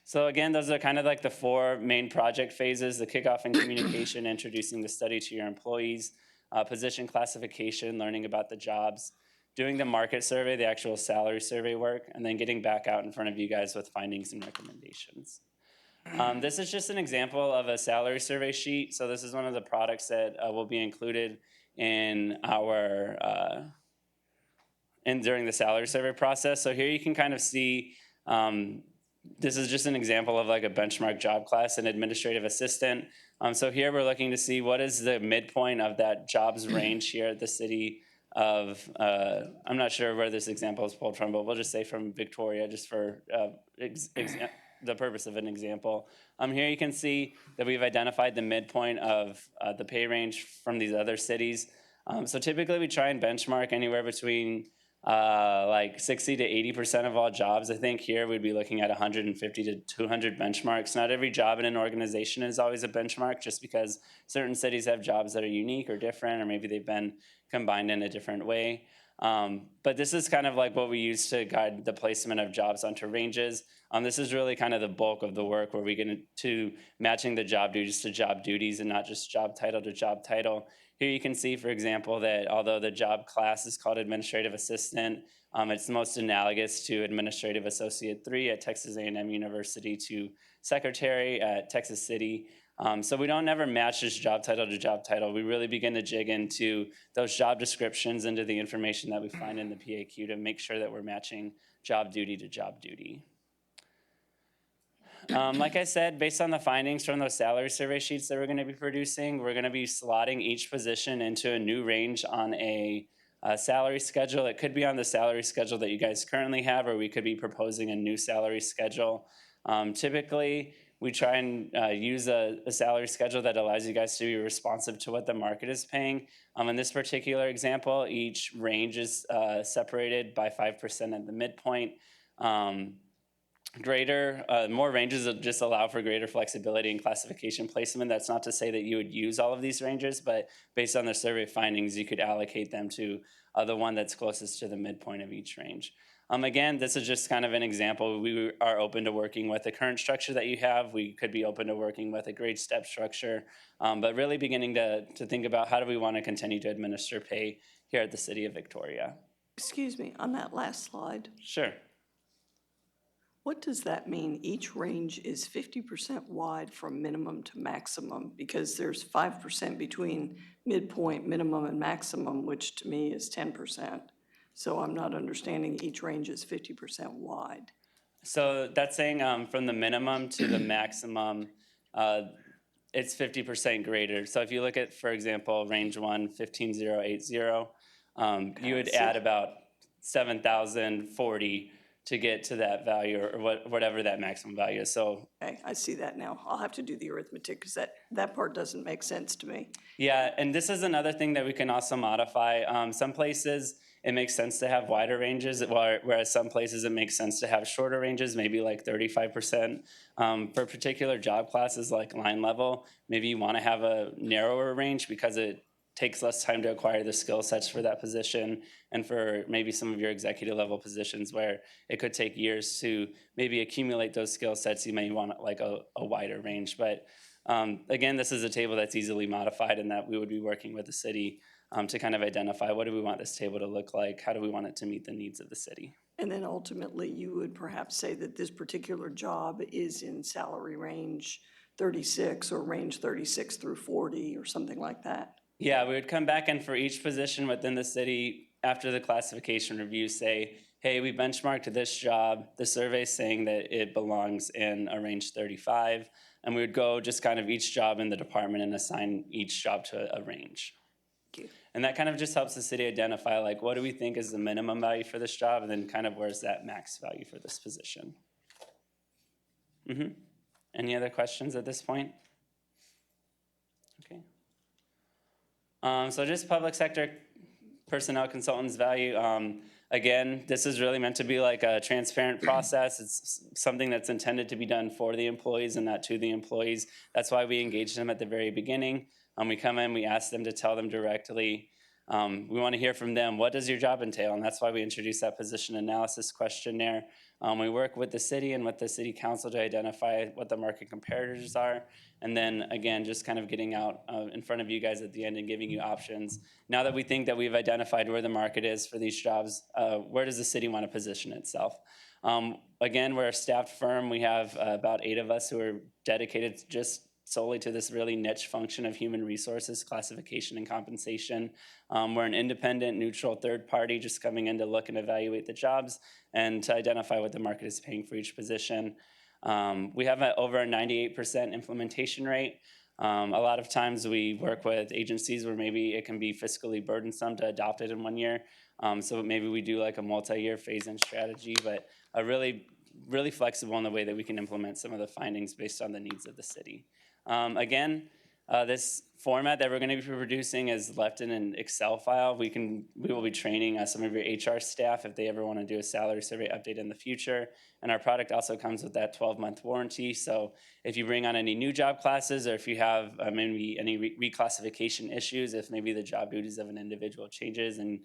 So again, those are kind of like the 4 main project phases: the kickoff and communication, introducing the study to your employees, position classification, learning about the jobs, doing the market survey, the actual salary survey work, and then getting back out in front of you guys with findings and recommendations. This is just an example of a salary survey sheet. So this is one of the products that will be included in our during the salary survey process. So here you can kind of see, this is just an example of like a benchmark job class, an administrative assistant. So here we're looking to see what is the midpoint of that jobs range here at the city of, I'm not sure where this example is pulled from, but we'll just say from Victoria, just for the purpose of an example. Here you can see that we've identified the midpoint of the pay range from these other cities. So typically we try and benchmark anywhere between like 60 to 80% of all jobs. I think here we'd be looking at 150 to 200 benchmarks. Not every job in an organization is always a benchmark, just because certain cities have jobs that are unique or different, or maybe they've been combined in a different way. But this is kind of like what we use to guide the placement of jobs onto ranges. This is really kind of the bulk of the work, where we get into matching the job duties to job duties and not just job title to job title. Here you can see, for example, that although the job class is called administrative assistant, it's most analogous to administrative associate 3 at Texas A&M University to secretary at Texas City. So we don't never match this job title to job title. We really begin to jig into those job descriptions, into the information that we find in the PAQ, to make sure that we're matching job duty to job duty. Like I said, based on the findings from those salary survey sheets that we're going to be producing, we're going to be slotting each position into a new range on a salary schedule. It could be on the salary schedule that you guys currently have, or we could be proposing a new salary schedule. Typically, we try and use a salary schedule that allows you guys to be responsive to what the market is paying. In this particular example, each range is separated by 5% at the midpoint. More ranges just allow for greater flexibility in classification placement. That's not to say that you would use all of these ranges, but based on the survey findings, you could allocate them to the one that's closest to the midpoint of each range. Again, this is just kind of an example. We are open to working with the current structure that you have. We could be open to working with a grade step structure, but really beginning to think about how do we want to continue to administer pay here at the City of Victoria. Excuse me, on that last slide, Sure. what does that mean? Each range is 50% wide from minimum to maximum, because there's 5% between midpoint, minimum, and maximum, which to me is 10%. So I'm not understanding each range is 50% wide. So that's saying from the minimum to the maximum, it's 50% greater. So if you look at, for example, range 1, 15,080, you would add about 7,040 to get to that value, or whatever that maximum value is. So Okay, I see that now. I'll have to do the arithmetic, because that part doesn't make sense to me. yeah, and this is another thing that we can also modify. Some places it makes sense to have wider ranges, whereas some places it makes sense to have shorter ranges, maybe like 35%. For particular job classes like line level, maybe you want to have a narrower range because it takes less time to acquire the skill sets for that position, and for maybe some of your executive level positions where it could take years to maybe accumulate those skill sets, you may want like a wider range. But again, this is a table that's easily modified, and that we would be working with the city to kind of identify what do we want this table to look like, how do we want it to meet the needs of the city. And then ultimately, you would perhaps say that this particular job is in salary range 36 or range 36 through 40 or something like that. Yeah, we would come back and for each position within the city, after the classification review, say, hey, we benchmarked this job, the survey's saying that it belongs in a range 35, and we would go just kind of each job in the department and assign each job to a range. Thank you. And that kind of just helps the city identify, like, what do we think is the minimum value for this job, and then kind of where's that max value for this position. Any other questions at this point? Okay. So just public sector personnel consultants value. Again, this is really meant to be like a transparent process. It's something that's intended to be done for the employees and not to the employees. That's why we engage them at the very beginning. We come in, we ask them to tell them directly. We want to hear from them. What does your job entail? And that's why we introduced that position analysis questionnaire. We work with the city and with the city council to identify what the market comparators are. And then again, just kind of getting out in front of you guys at the end and giving you options. Now that we think that we've identified where the market is for these jobs, where does the city want to position itself? Again, we're a staffed firm. We have about 8 of us who are dedicated just solely to this really niche function of human resources, classification and compensation. We're an independent, neutral third party just coming in to look and evaluate the jobs and to identify what the market is paying for each position. We have over a 98% implementation rate. A lot of times we work with agencies where maybe it can be fiscally burdensome to adopt it in 1 year. So maybe we do like a multi-year phase-in strategy, but really flexible in the way that we can implement some of the findings based on the needs of the city. Again, this format that we're going to be producing is left in an Excel file. We will be training some of your HR staff if they ever want to do a salary survey update in the future. And our product also comes with that 12-month warranty. So if you bring on any new job classes, or if you have maybe any reclassification issues, if maybe the job duties of an individual changes and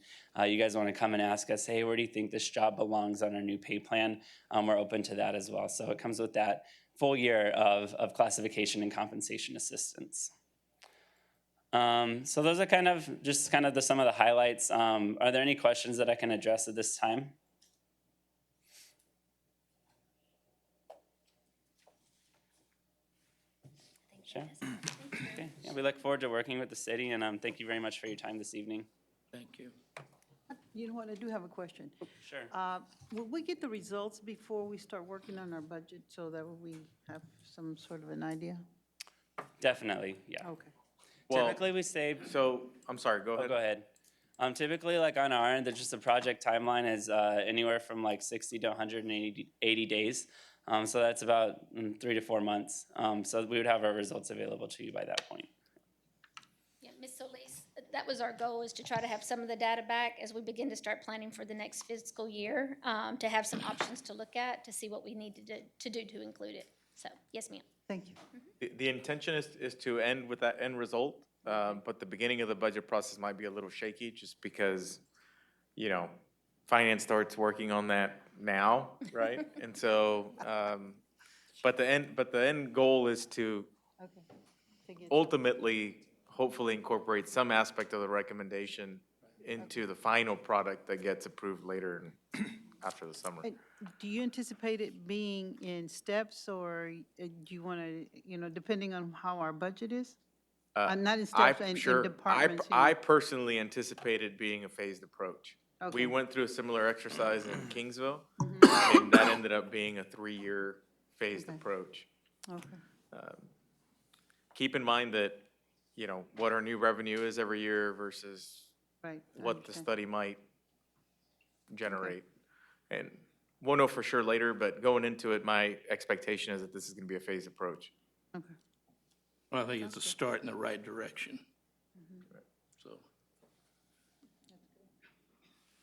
you guys want to come and ask us, hey, where do you think this job belongs on our new pay plan? We're open to that as well. So it comes with that full year of classification and compensation assistance. So those are kind of some of the highlights. Are there any questions that I can address at this time? Sure. Okay. Yeah, we look forward to working with the city, and thank you very much for your time this evening. Thank you. You know what, I do have a question. Sure. Will we get the results before we start working on our budget so that we have some sort of an idea? Definitely, yeah. Okay. Typically, we say. So, I'm sorry, go ahead. Go ahead. Typically, like on our end, just the project timeline is anywhere from like 60 to 180 days. So that's about 3 to 4 months. So we would have our results available to you by that point. Yeah, Ms. Solis, that was our goal, is to try to have some of the data back as we begin to start planning for the next fiscal year, to have some options to look at, to see what we need to do to include it. So, yes, ma'am. Thank you. The intention is to end with that end result, but the beginning of the budget process might be a little shaky just because, finance starts working on that now, right? And so, but the end goal is to ultimately, hopefully incorporate some aspect of the recommendation into the final product that gets approved later after the summer. Do you anticipate it being in steps, or do you want to, depending on how our budget is? Not in steps, in departments. I personally anticipated being a phased approach. Okay. We went through a similar exercise in Kingsville, and that ended up being a 3-year phased approach. Okay. Keep in mind that, what our new revenue is every year versus Right. I what the understand. study might generate. And we'll know for sure later, but going into it, my expectation is that this is going to be a phased approach. Okay. Well, I think it's a start in the right direction. So,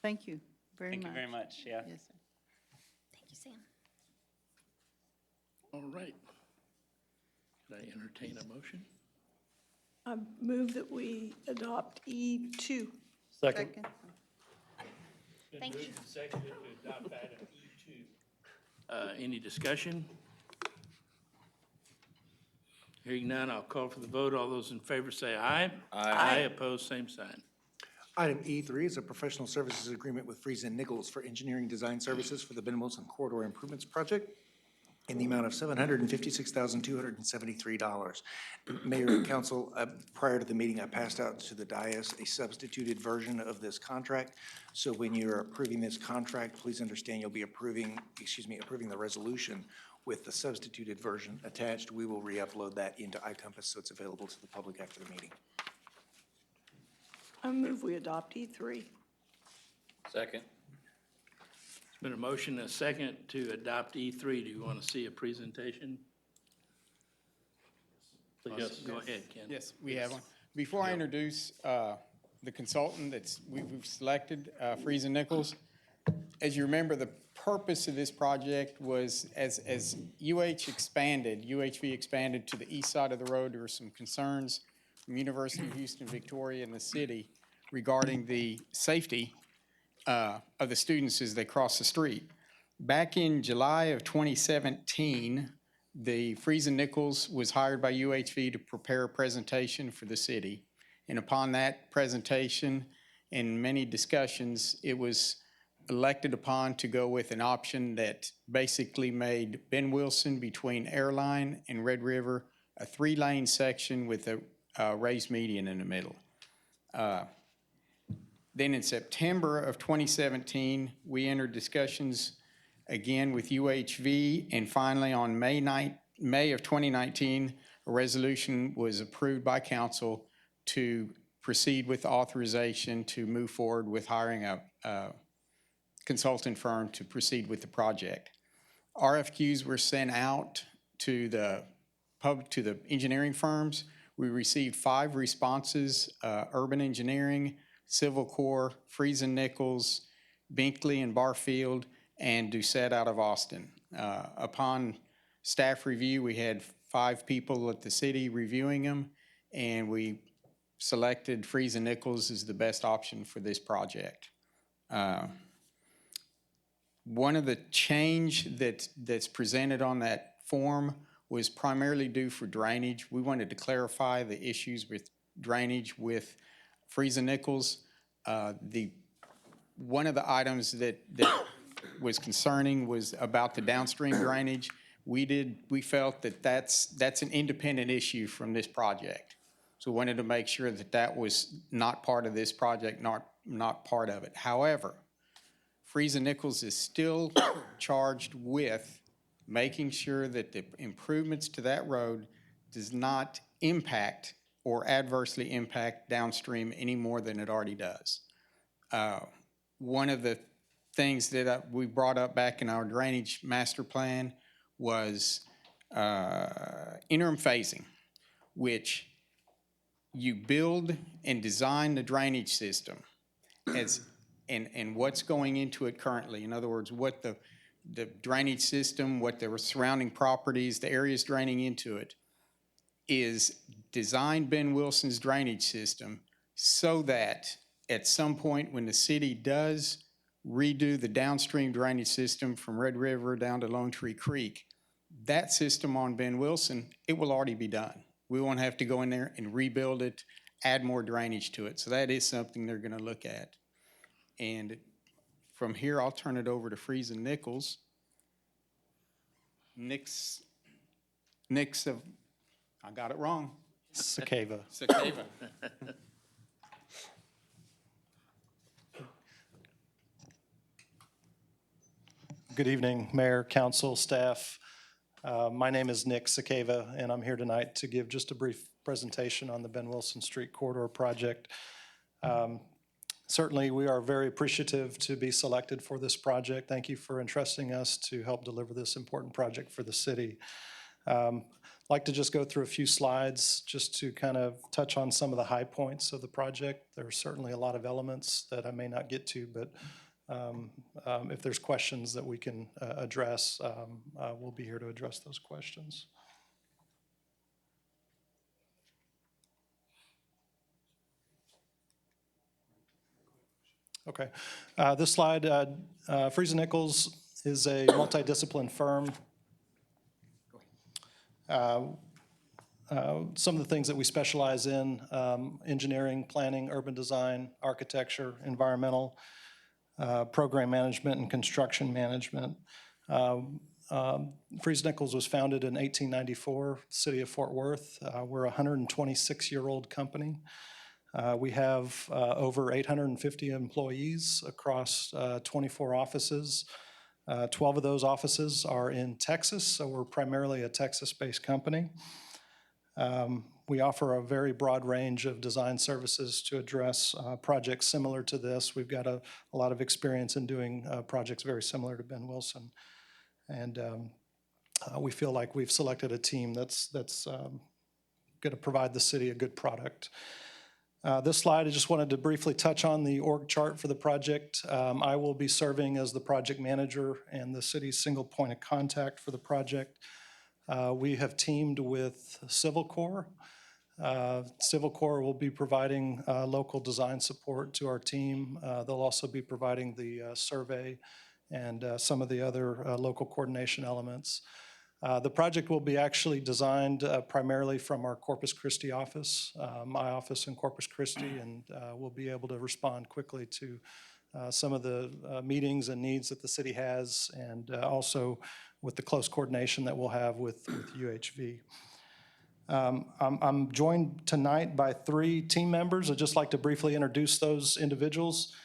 Thank you very much. Thank you very much, yeah. Yes, sir. Thank you, Sam. all right. Could I entertain a motion? I move that we adopt E2. Second. Thank you. Moved and seconded to adopt item E2. Any discussion? Hearing none, I'll call for the vote. All those in favor say aye. Aye. Opposed, same sign. Item E3 is a professional services agreement with Friesen Nichols for engineering design services for the Ben Wilson Corridor Improvements Project in the amount of $756,273. Mayor and council, prior to the meeting, I passed out to the dais a substituted version of this contract. So when you're approving this contract, please understand you'll be approving the resolution with the substituted version attached. We will re-upload that into iCompass so it's available to the public after the meeting. I move we adopt E3. Second. It's been a motion and a second to adopt E3. Do you want to see a presentation? Yes, go ahead, Ken. Yes, we have one. Before I introduce the consultant we've selected, Friesen Nichols, as you remember, the purpose of this project was as UHV expanded to the east side of the road, there were some concerns from University of Houston, Victoria, and the city regarding the safety of the students as they cross the street. Back in July of 2017, the Friesen Nichols was hired by UHV to prepare a presentation for the city. And upon that presentation and many discussions, it was elected upon to go with an option that basically made Ben Wilson between Airline and Red River a 3-lane section with a raised median in the middle. Then in September of 2017, we entered discussions again with UHV, and finally on May of 2019, a resolution was approved by council to proceed with authorization to move forward with hiring a consultant firm to proceed with the project. RFQs were sent out to the engineering firms. We received 5 responses: Urban Engineering, Civil Corps, Friesen Nichols, Binkley and Barfield, and Doucette out of Austin. Upon staff review, we had 5 people at the city reviewing them, and we selected Friesen Nichols as the best option for this project. One of the change that's presented on that form was primarily due for drainage. We wanted to clarify the issues with drainage with Friesen Nichols. One of the items that was concerning was about the downstream drainage. We felt that that's an independent issue from this project. So we wanted to make sure that that was not part of this project, not part of it. However, Friesen Nichols is still charged with making sure that the improvements to that road does not impact or adversely impact downstream any more than it already does. One of the things that we brought up back in our drainage master plan was interim phasing, which you build and design the drainage system and what's going into it currently. In other words, what the drainage system, what the surrounding properties, the areas draining into it, is design Ben Wilson's drainage system so that at some point when the city does redo the downstream drainage system from Red River down to Lone Tree Creek, that system on Ben Wilson, it will already be done. We won't have to go in there and rebuild it, add more drainage to it. So that is something they're going to look at. And from here, I'll turn it over to Friesen Nichols. I got it wrong. Sakeva. Sakeva. Good evening, Mayor, Council, staff. My name is Nick Sakeva, and I'm here tonight to give just a brief presentation on the Ben Wilson Street Corridor project. Certainly, we are very appreciative to be selected for this project. Thank you for entrusting us to help deliver this important project for the city. I'd like to just go through a few slides just to kind of touch on some of the high points of the project. There are certainly a lot of elements that I may not get to, but if there's questions that we can address, we'll be here to address those questions. Okay. This slide, Friesen Nichols is a multidiscipline firm. Some of the things that we specialize in, engineering, planning, urban design, architecture, environmental, program management, and construction management. Friesen Nichols was founded in 1894, city of Fort Worth. We're a 126-year-old company. We have over 850 employees across 24 offices. 12 of those offices are in Texas, so we're primarily a Texas-based company. We offer a very broad range of design services to address projects similar to this. We've got a lot of experience in doing projects very similar to Ben Wilson. And we feel like we've selected a team that's going to provide the city a good product. This slide, I just wanted to briefly touch on the org chart for the project. I will be serving as the project manager and the city's single point of contact for the project. We have teamed with Civil Corps. Civil Corps will be providing local design support to our team. They'll also be providing the survey and some of the other local coordination elements. The project will be actually designed primarily from our Corpus Christi office, my office in Corpus Christi, and we'll be able to respond quickly to some of the meetings and needs that the city has, and also with the close coordination that we'll have with UHV. I'm joined tonight by 3 team members. I'd just like to briefly introduce those individuals.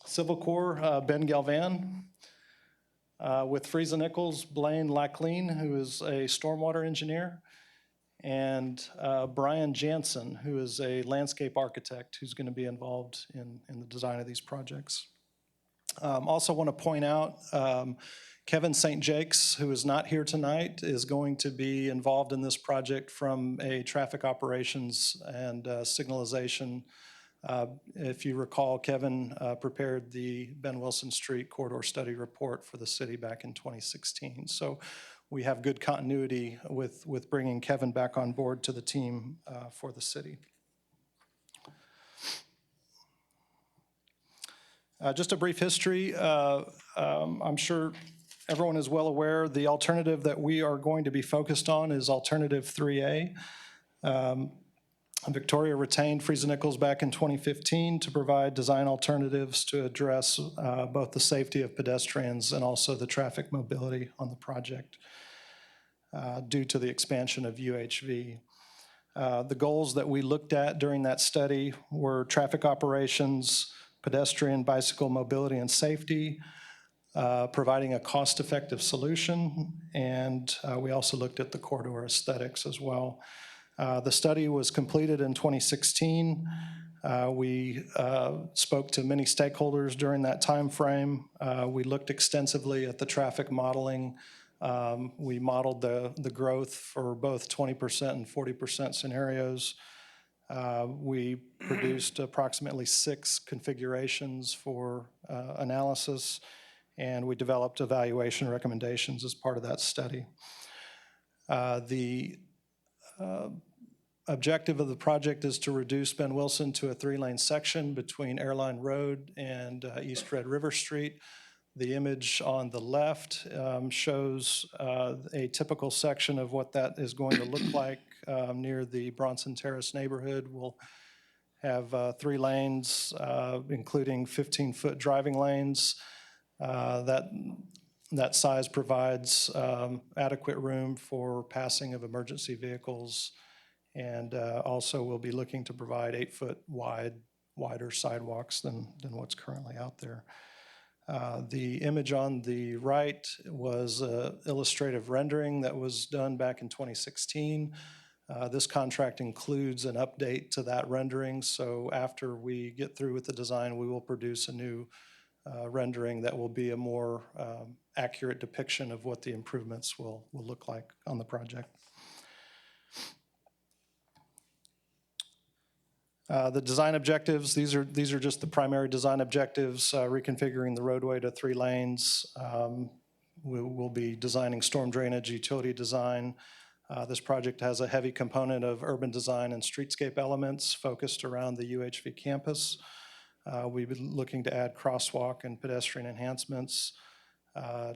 Civil Corps, Ben Galvan. With Friesen Nichols, Blaine Lacleen, who is a stormwater engineer, and Brian Jansen, who is a landscape architect who's going to be involved in the design of these projects. Also want to point out Kevin St. Jakes, who is not here tonight, is going to be involved in this project from a traffic operations and signalization. If you recall, Kevin prepared the Ben Wilson Street corridor study report for the city back in 2016. So we have good continuity with bringing Kevin back on board to the team for the city. Just a brief history. I'm sure everyone is well aware the alternative that we are going to be focused on is alternative 3A. Victoria retained Friesen Nichols back in 2015 to provide design alternatives to address both the safety of pedestrians and also the traffic mobility on the project due to the expansion of UHV. The goals that we looked at during that study were traffic operations, pedestrian, bicycle mobility and safety, providing a cost-effective solution, and we also looked at the corridor aesthetics as well. The study was completed in 2016. We spoke to many stakeholders during that time frame. We looked extensively at the traffic modeling. We modeled the growth for both 20% and 40% scenarios. We produced approximately 6 configurations for analysis, and we developed evaluation recommendations as part of that study. The objective of the project is to reduce Ben Wilson to a 3-lane section between Airline Road and East Red River Street. The image on the left shows a typical section of what that is going to look like near the Bronson Terrace neighborhood. We'll have 3 lanes, including 15-foot driving lanes. That size provides adequate room for passing of emergency vehicles, and also we'll be looking to provide 8-foot wider sidewalks than what's currently out there. The image on the right was an illustrative rendering that was done back in 2016. This contract includes an update to that rendering, so after we get through with the design, we will produce a new rendering that will be a more accurate depiction of what the improvements will look like on the project. The design objectives, these are just the primary design objectives, reconfiguring the roadway to 3 lanes. We'll be designing storm drainage, utility design. This project has a heavy component of urban design and streetscape elements focused around the UHV campus. We've been looking to add crosswalk and pedestrian enhancements.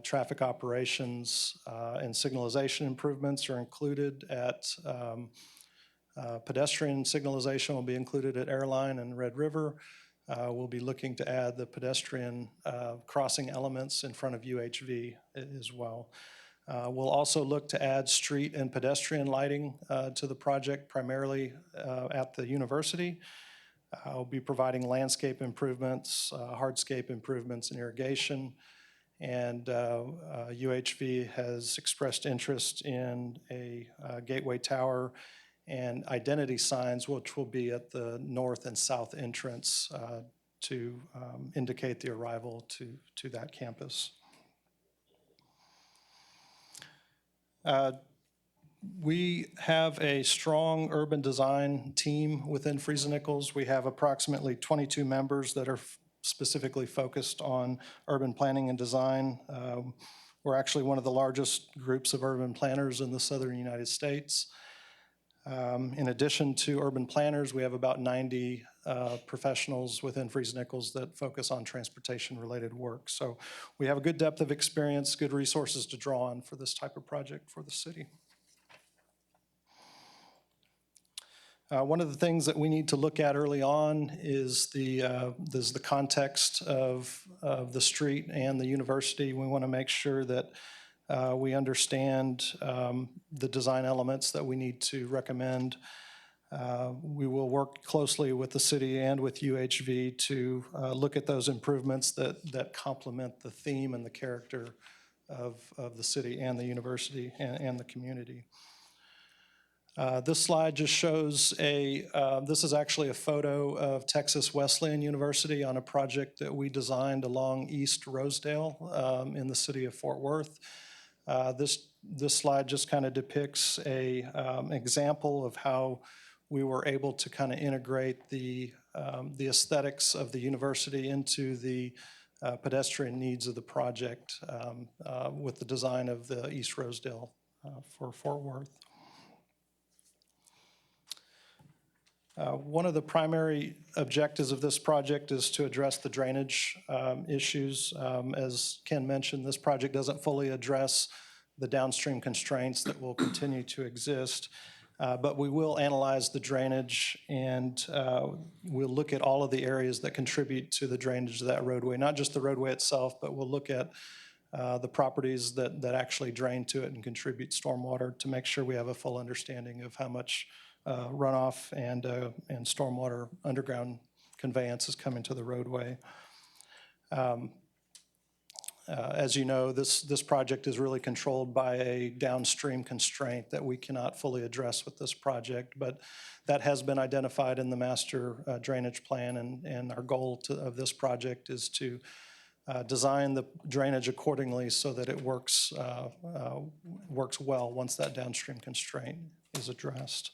Traffic operations and signalization improvements are included at pedestrian signalization will be included at Airline and Red River. We'll be looking to add the pedestrian crossing elements in front of UHV as well. We'll also look to add street and pedestrian lighting to the project, primarily at the university. I'll be providing landscape improvements, hardscape improvements, and irrigation. And UHV has expressed interest in a gateway tower and identity signs, which will be at the north and south entrance to indicate the arrival to that campus. We have a strong urban design team within Friesen Nichols. We have approximately 22 members that are specifically focused on urban planning and design. We're actually one of the largest groups of urban planners in the southern United States. In addition to urban planners, we have about 90 professionals within Friesen Nichols that focus on transportation-related work. So we have a good depth of experience, good resources to draw on for this type of project for the city. One of the things that we need to look at early on is the context of the street and the university. We want to make sure that we understand the design elements that we need to recommend. We will work closely with the city and with UHV to look at those improvements that complement the theme and the character of the city and the university and the community. This slide just shows this is actually a photo of Texas Wesleyan University on a project that we designed along East Rosedale in the city of Fort Worth. This slide just kind of depicts an example of how we were able to kind of integrate the aesthetics of the university into the pedestrian needs of the project with the design of the East Rosedale for Fort Worth. One of the primary objectives of this project is to address the drainage issues. As Ken mentioned, this project doesn't fully address the downstream constraints that will continue to exist, but we will analyze the drainage and we'll look at all of the areas that contribute to the drainage of that roadway, not just the roadway itself, but we'll look at the properties that actually drain to it and contribute stormwater to make sure we have a full understanding of how much runoff and stormwater underground conveyance is coming to the roadway. As you know, this project is really controlled by a downstream constraint that we cannot fully address with this project, but that has been identified in the master drainage plan, and our goal of this project is to design the drainage accordingly so that it works well once that downstream constraint is addressed.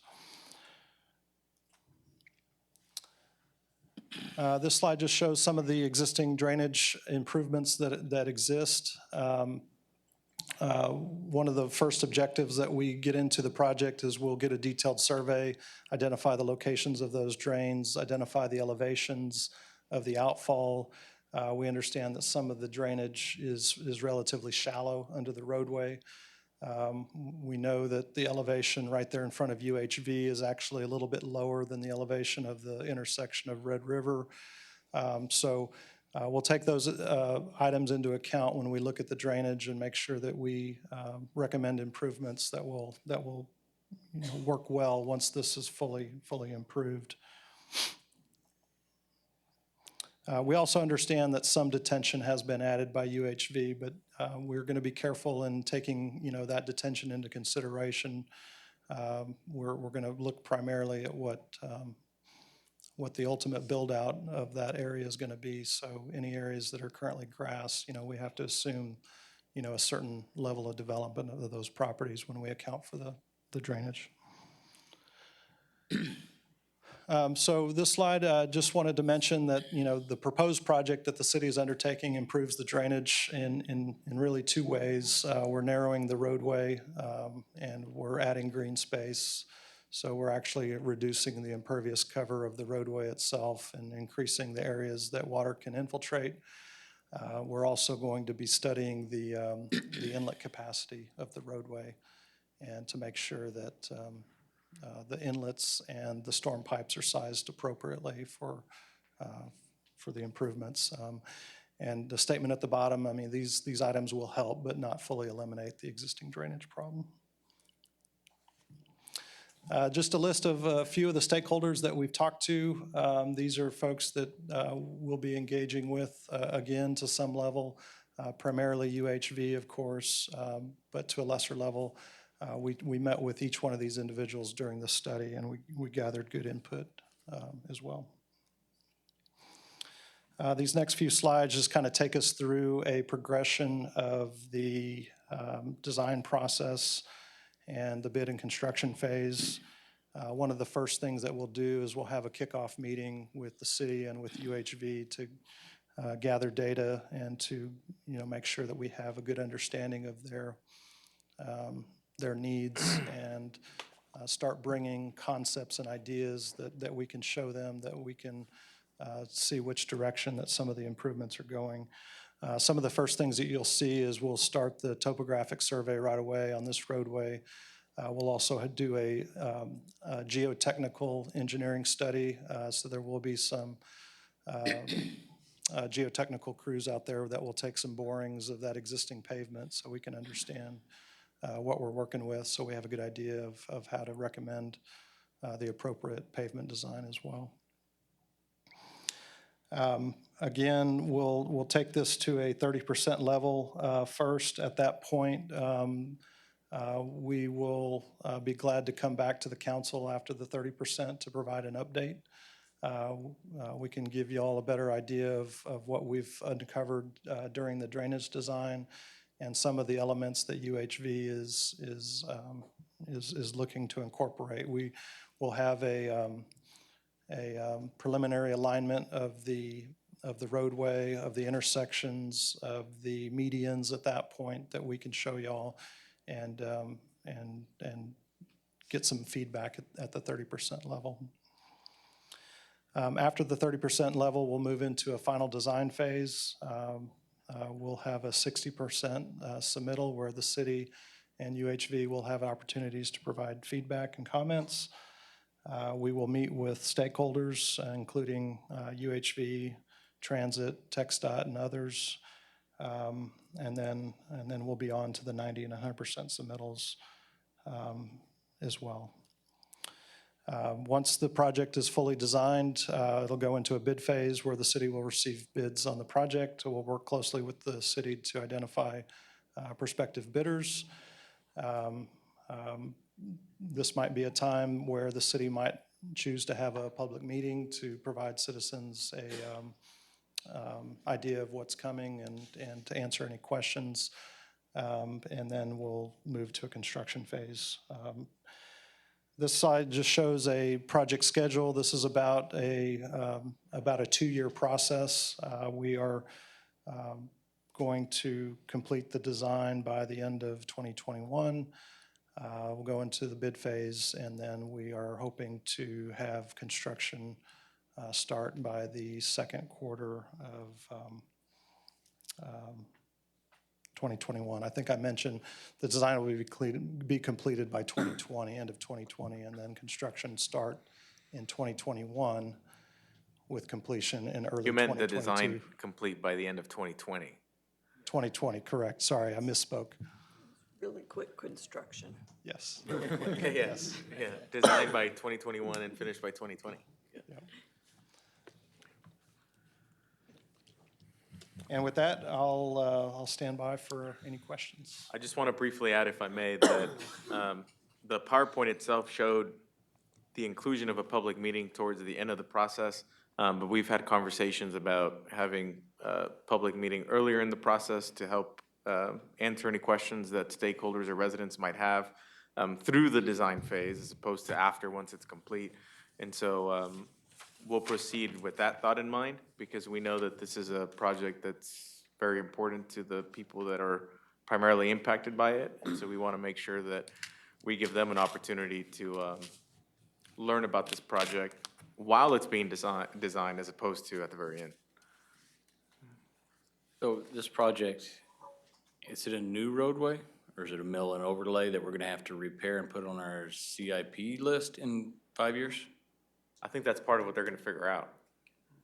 This slide just shows some of the existing drainage improvements that exist. One of the first objectives that we get into the project is we'll get a detailed survey, identify the locations of those drains, identify the elevations of the outfall. We understand that some of the drainage is relatively shallow under the roadway. We know that the elevation right there in front of UHV is actually a little bit lower than the elevation of the intersection of Red River. So we'll take those items into account when we look at the drainage and make sure that we recommend improvements that will work well once this is fully improved. We also understand that some detention has been added by UHV, but we're going to be careful in taking that detention into consideration. We're going to look primarily at what the ultimate build out of that area is going to be. So any areas that are currently grass, we have to assume a certain level of development of those properties when we account for the drainage. So this slide, just wanted to mention that, the proposed project that the city is undertaking improves the drainage in really two ways. We're narrowing the roadway and we're adding green space So we're actually reducing the impervious cover of the roadway itself and increasing the areas that water can infiltrate. We're also going to be studying the inlet capacity of the roadway and to make sure that the inlets and the storm pipes are sized appropriately for the improvements. And the statement at the bottom, I mean, these items will help, but not fully eliminate the existing drainage problem. Just a list of a few of the stakeholders that we've talked to. These are folks that we'll be engaging with, again, to some level, primarily UHV, of course, but to a lesser level. We met with each one of these individuals during the study, and we gathered good input as well. These next few slides just kind of take us through a progression of the design process and the bid and construction phase. One of the first things that we'll do is we'll have a kickoff meeting with the city and with UHV to gather data and to make sure that we have a good understanding of their needs and start bringing concepts and ideas that we can show them, that we can see which direction that some of the improvements are going. Some of the first things that you'll see is we'll start the topographic survey right away on this roadway. We'll also do a geotechnical engineering study, so there will be some geotechnical crews out there that will take some borings of that existing pavement so we can understand what we're working with, so we have a good idea of how to recommend the appropriate pavement design as well. Again, we'll take this to a 30% level first. At that point, we will be glad to come back to the council after the 30% to provide an update. We can give you all a better idea of what we've uncovered during the drainage design and some of the elements that UHV is looking to incorporate. We will have a preliminary alignment of the roadway, of the intersections, of the medians at that point that we can show y'all and get some feedback at the 30% level. After the 30% level, we'll move into a final design phase. We'll have a 60% submittal where the city and UHV will have opportunities to provide feedback and comments. We will meet with stakeholders, including UHV, Transit, TxDOT, and others. And then we'll be on to the 90 and 100% submittals as well. Once the project is fully designed, it'll go into a bid phase where the city will receive bids on the project. We'll work closely with the city to identify prospective bidders. This might be a time where the city might choose to have a public meeting to provide citizens a idea of what's coming and to answer any questions. And then we'll move to a construction phase. This slide just shows a project schedule. This is about a 2-year process. We are going to complete the design by the end of 2021. We'll go into the bid phase, and then we are hoping to have construction start by the second quarter of 2021. I think I mentioned the design will be completed by 2020, end of 2020, and then construction start in 2021 with completion in early 2022. You meant the design complete by the end of 2020. 2020, correct. Sorry, I misspoke. Really quick construction. Yes. Yes. Yeah. Designed by 2021 and finished by 2020. Yeah. Yep. And with that, I'll stand by for any questions. I just want to briefly add, if I may, that the PowerPoint itself showed the inclusion of a public meeting towards the end of the process, but we've had conversations about having a public meeting earlier in the process to help answer any questions that stakeholders or residents might have through the design phase as opposed to after, once it's complete. And so we'll proceed with that thought in mind, because we know that this is a project that's very important to the people that are primarily impacted by it. And so we want to make sure that we give them an opportunity to learn about this project while it's being designed as opposed to at the very end. So this project, is it a new roadway or is it a mill and overlay that we're gonna have to repair and put on our CIP list in 5 years? I think that's part of what they're gonna figure out.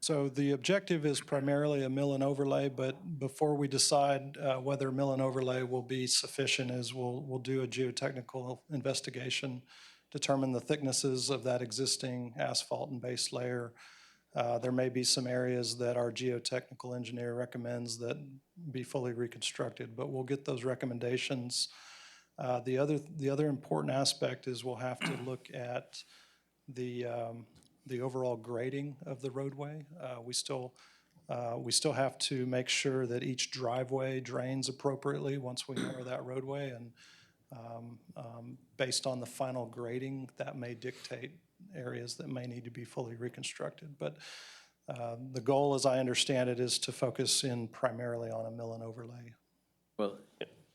So the objective is primarily a mill and overlay, but before we decide whether mill and overlay will be sufficient, is we'll do a geotechnical investigation, determine the thicknesses of that existing asphalt and base layer. There may be some areas that our geotechnical engineer recommends that be fully reconstructed, but we'll get those recommendations. The other important aspect is we'll have to look at the overall grading of the roadway. We still have to make sure that each driveway drains appropriately once we narrow that roadway, and based on the final grading, that may dictate areas that may need to be fully reconstructed. But the goal, as I understand it, is to focus in primarily on a mill and overlay. Well,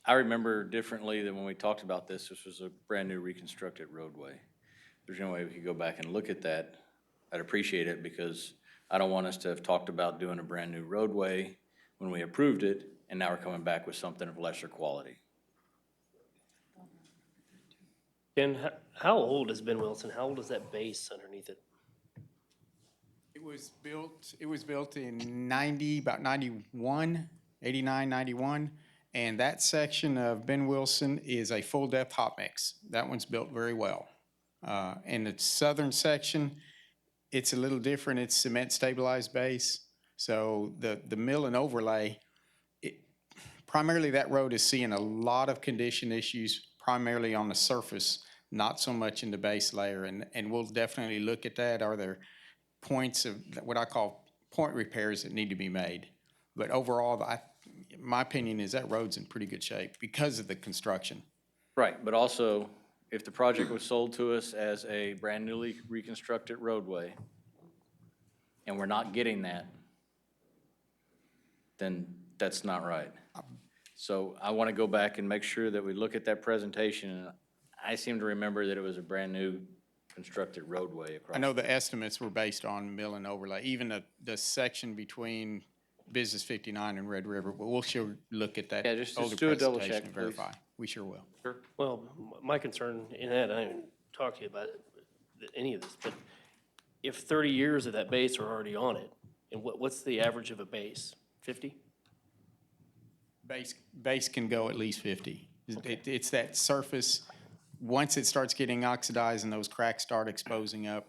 I remember differently than when we talked about this. This was a brand-new reconstructed roadway. If there's no way we could go back and look at that, I'd appreciate it, because I don't want us to have talked about doing a brand-new roadway when we approved it, and now we're coming back with something of lesser quality. And how old is Ben Wilson? How old is that base underneath it? It was built in 90, about 91, 89, 91. And that section of Ben Wilson is a full-depth hot mix. That one's built very well. In the southern section, it's a little different. It's cement stabilized base. So the mill and overlay, primarily that road is seeing a lot of condition issues, primarily on the surface, not so much in the base layer. And we'll definitely look at that. Are there points of what I call point repairs that need to be made? But overall, my opinion is that road's in pretty good shape because of the construction. Right, but also, if the project was sold to us as a brand newly reconstructed roadway, and we're not getting that, then that's not right. So I want to go back and make sure that we look at that presentation, and I seem to remember that it was a brand-new constructed roadway across. I know the estimates were based on mill and overlay, even the section between Business 59 and Red River, but we'll sure look at that Yeah, just older do a double presentation check, and please. verify. We sure will. Sure. Well, my concern in that, I didn't talk to you about any of this, but if 30 years of that base are already on it, and what's the average of a base? 50? Base can go at least 50. It's that surface, once it starts getting oxidized and those cracks start exposing up,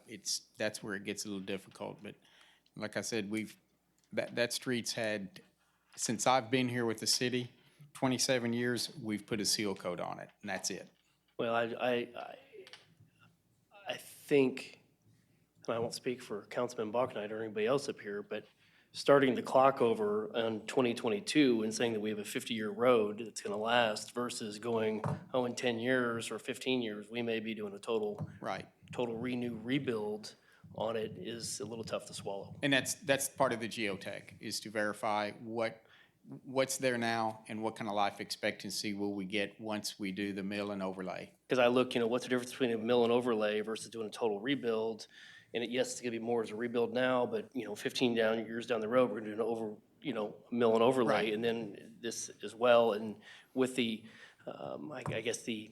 that's where it gets a little difficult. But like I said, that street's had, since I've been here with the city, 27 years, we've put a seal coat on it, and that's it. Well, I think, and I won't speak for Councilman Bachnight or anybody else up here, but starting the clock over on 2022 and saying that we have a 50-year road that's going to last versus going, in 10 years or 15 years, we may be doing a total rebuild on it is a little tough to swallow. And that's part of the geotech, is to verify what's there now and what kind of life expectancy will we get once we do the mill and overlay. Because I look, what's the difference between a mill and overlay versus doing a total rebuild? And yes, it's gonna be more as a rebuild now, but 15 years down the road, we're gonna do mill and overlay, Right. and then this as well. And with the, I guess the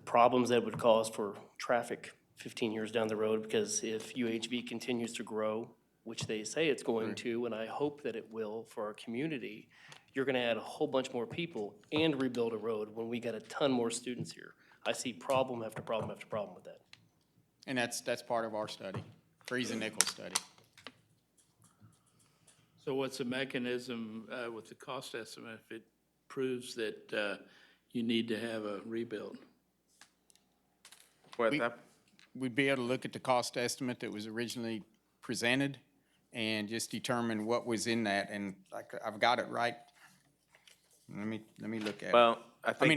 problems that would cause for traffic 15 years down the road, because if UHV continues to grow, which they say it's going to, and I hope that it will for our community, you're gonna add a whole bunch more people and rebuild a road when we got a ton more students here. I see problem after problem after problem with that. And that's part of our study, Freeze and Nichols study. So what's the mechanism with the cost estimate if it proves that you need to have a rebuild? We'd be able to look at the cost estimate that was originally presented and just determine what was in that. And like, I've got it right. Let me look at it. Well, I think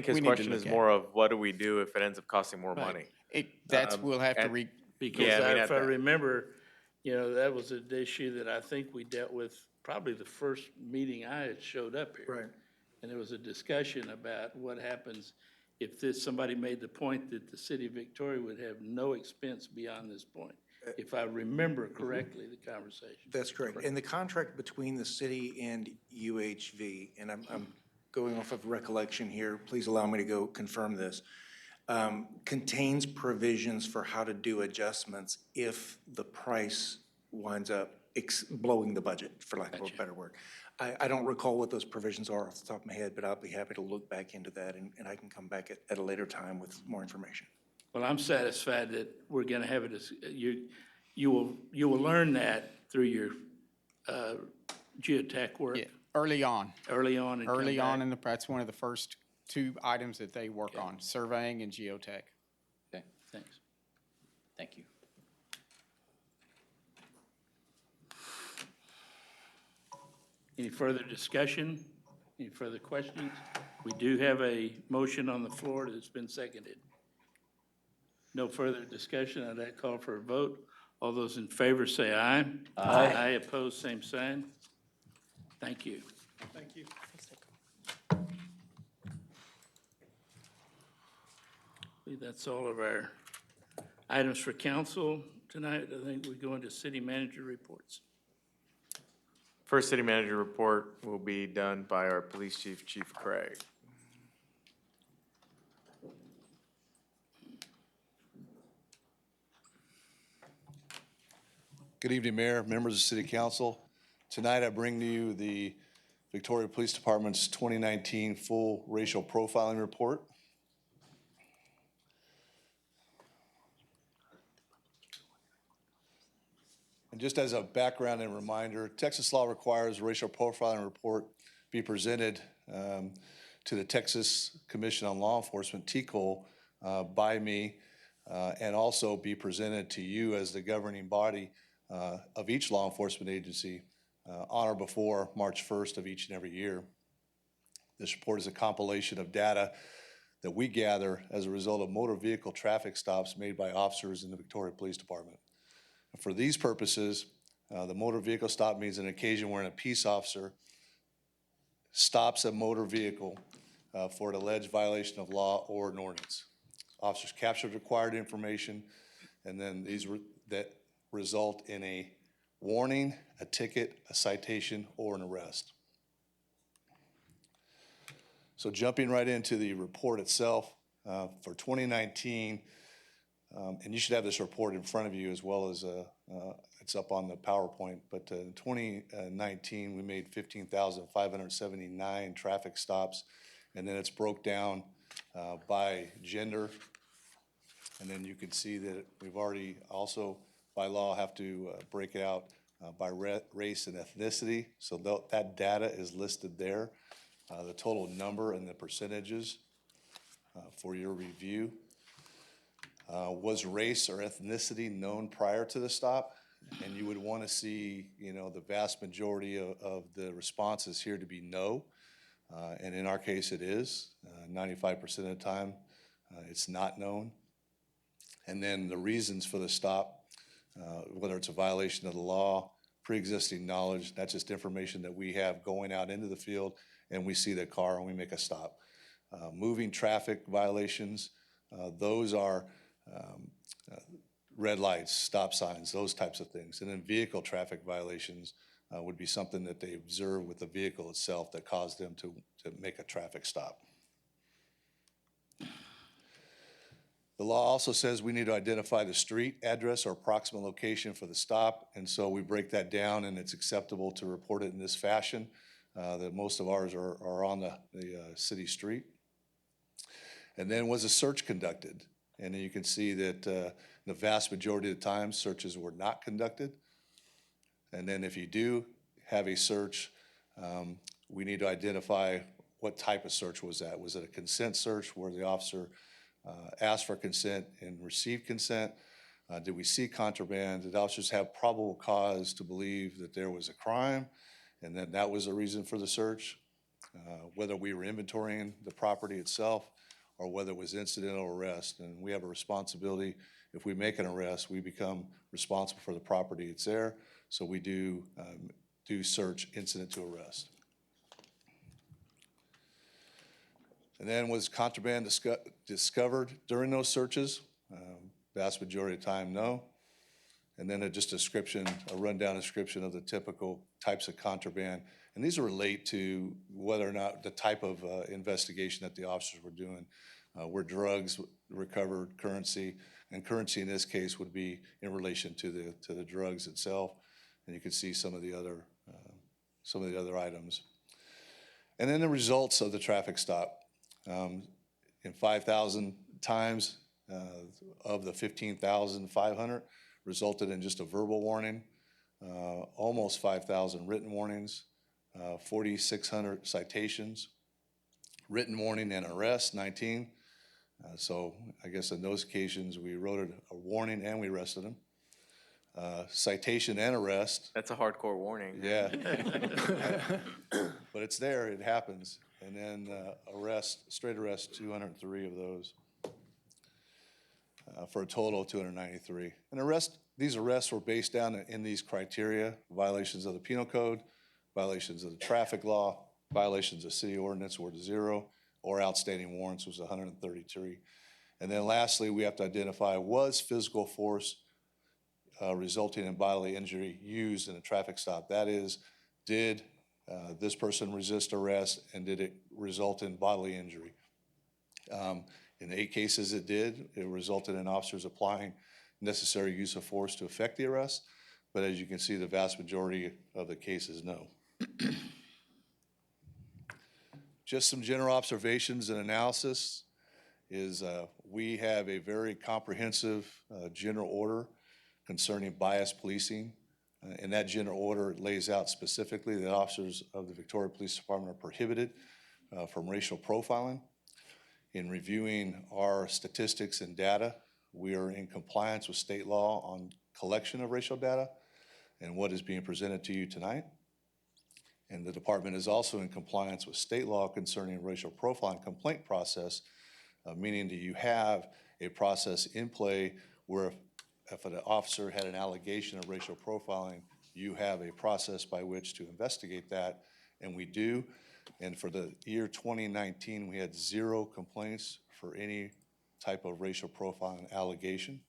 his We need to question look is at more of what do we do if it ends up costing more money? We'll have to Because Yeah, I mean, if I remember, that was an issue that I think we dealt with probably the first meeting I had showed up here. Right. And there was a discussion about what happens if somebody made the point that the city of Victoria would have no expense beyond this point, if I remember correctly, the conversation. That's correct. And the contract between the city and UHV, and I'm going off of recollection here, please allow me to go confirm this, contains provisions for how to do adjustments if the price winds up blowing the budget, for lack of a better word. I don't recall what those provisions are off the top of my head, but I'll be happy to look back into that, and I can come back at a later time with more information. Well, I'm satisfied that we're gonna have you will learn that through your geotech work. Yeah, early on. Early on and come Early on, back. that's one of the first two items that they work on, surveying and geotech. Okay, Thanks. thank you. Any further discussion? Any further questions? We do have a motion on the floor that's been seconded. No further discussion. I'd call for a vote. All those in favor say aye. Aye. Aye, opposed, same sign. Thank you. Thank you. I believe that's all of our items for council tonight. I think we go into city manager reports. First city manager report will be done by our police chief, Chief Craig. Good evening, Mayor, members of City Council. Tonight I bring to you the Victoria Police Department's 2019 full racial profiling report. And just as a background and reminder, Texas law requires a racial profiling report be presented to the Texas Commission on Law Enforcement, TCOL, by me, and also be presented to you as the governing body of each law enforcement agency on or before March 1st of each and every year. This report is a compilation of data that we gather as a result of motor vehicle traffic stops made by officers in the Victoria Police Department. For these purposes, the motor vehicle stop means an occasion wherein a peace officer stops a motor vehicle for an alleged violation of law or an ordinance. Officers capture required information, and then that result in a warning, a ticket, a citation, or an arrest. So jumping right into the report itself, for 2019, and you should have this report in front of you as well as it's up on the PowerPoint, but in 2019, we made 15,579 traffic stops, and then it's broke down by gender. And then you can see that we've already also, by law, have to break it out by race and ethnicity. So that data is listed there, the total number and the percentages for your review. Was race or ethnicity known prior to the stop? And you would want to see, the vast majority of the responses here to be no. And in our case, it is. 95% of the time, it's not known. And then the reasons for the stop, whether it's a violation of the law, pre-existing knowledge, that's just information that we have going out into the field, and we see the car and we make a stop. Moving traffic violations, those are red lights, stop signs, those types of things. And then vehicle traffic violations would be something that they observe with the vehicle itself that caused them to make a traffic stop. The law also says we need to identify the street address or approximate location for the stop, and so we break that down, and it's acceptable to report it in this fashion, that most of ours are on the city street. And then was a search conducted? And then you can see that the vast majority of the time, searches were not conducted. And then if you do have a search, we need to identify what type of search was that. Was it a consent search where the officer asked for consent and received consent? Did we see contraband? Did officers have probable cause to believe that there was a crime and then that was a reason for the search? Whether we were inventorying the property itself or whether it was incidental arrest. And we have a responsibility. If we make an arrest, we become responsible for the property it's there. So we do search incident to arrest. And then was contraband discovered during those searches? Vast majority of the time, no. And then just a rundown description of the typical types of contraband. And these relate to whether or not the type of investigation that the officers were doing. Were drugs recovered, currency, and currency in this case would be in relation to the drugs itself. And you can see some of the other items. And then the results of the traffic stop. In 5,000 times of the 15,500 resulted in just a verbal warning, almost 5,000 written warnings, 4,600 citations, written warning and arrest, 19. So I guess in those occasions, we wrote a warning and we arrested them. Citation and arrest. That's a hardcore warning. Yeah. But it's there, it happens. And then straight arrest, 203 of those, for a total of 293. And these arrests were based down in these criteria: violations of the penal code, violations of the traffic law, violations of city ordinance were 0, or outstanding warrants was 133. And then lastly, we have to identify, was physical force resulting in bodily injury used in a traffic stop? That is, did this person resist arrest, and did it result in bodily injury? In 8 cases it did. It resulted in officers applying necessary use of force to effect the arrest. But as you can see, the vast majority of the cases, no. Just some general observations and analysis is we have a very comprehensive general order concerning bias policing. And that general order lays out specifically that officers of the Victoria Police Department are prohibited from racial profiling. In reviewing our statistics and data, we are in compliance with state law on collection of racial data and what is being presented to you tonight. And the department is also in compliance with state law concerning racial profiling complaint process, meaning that you have a process in play where if an officer had an allegation of racial profiling, you have a process by which to investigate that, and we do. And for the year 2019, we had 0 complaints for any type of racial profiling allegation.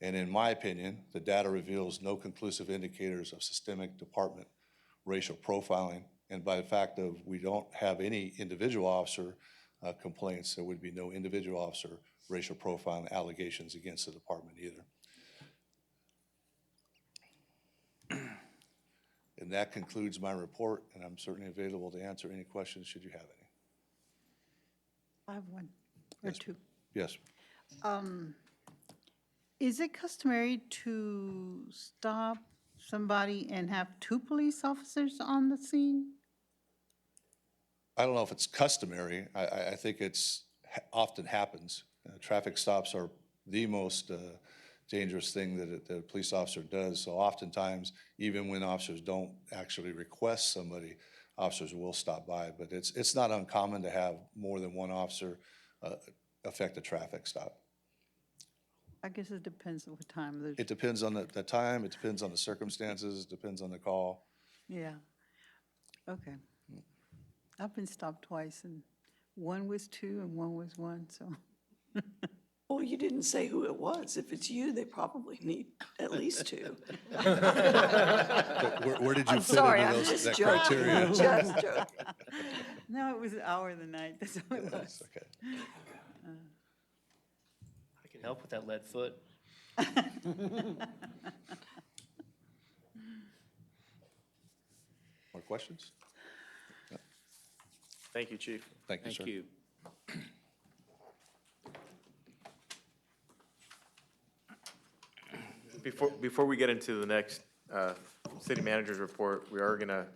And in my opinion, the data reveals no conclusive indicators of systemic department racial profiling. And by the fact of we don't have any individual officer complaints, there would be no individual officer racial profiling allegations against the department either. And that concludes my report, and I'm certainly available to answer any questions should you have any. I have one or two. Yes. Is it customary to stop somebody and have 2 police officers on the scene? I don't know if it's customary. I think it's often happens. Traffic stops are the most dangerous thing that a police officer does. So oftentimes, even when officers don't actually request somebody, officers will stop by. But it's not uncommon to have more than one officer affect a traffic stop. I guess it depends on what time. It depends on the time, it depends on the circumstances, it depends on the call. Yeah. Okay. I've been stopped twice, and one was 2 and one was 1, so. Well, you didn't say who it was. If it's you, they probably need at least 2. Where did you I'm fit sorry, into I'm those, just that joking. criteria? Just joking. No, it was an hour of the night, that's all it was. That's okay. I can help with that lead foot. More questions? Thank you, Chief. Thank you, sir. Thank you. Before we get into the next city manager's report, we are going to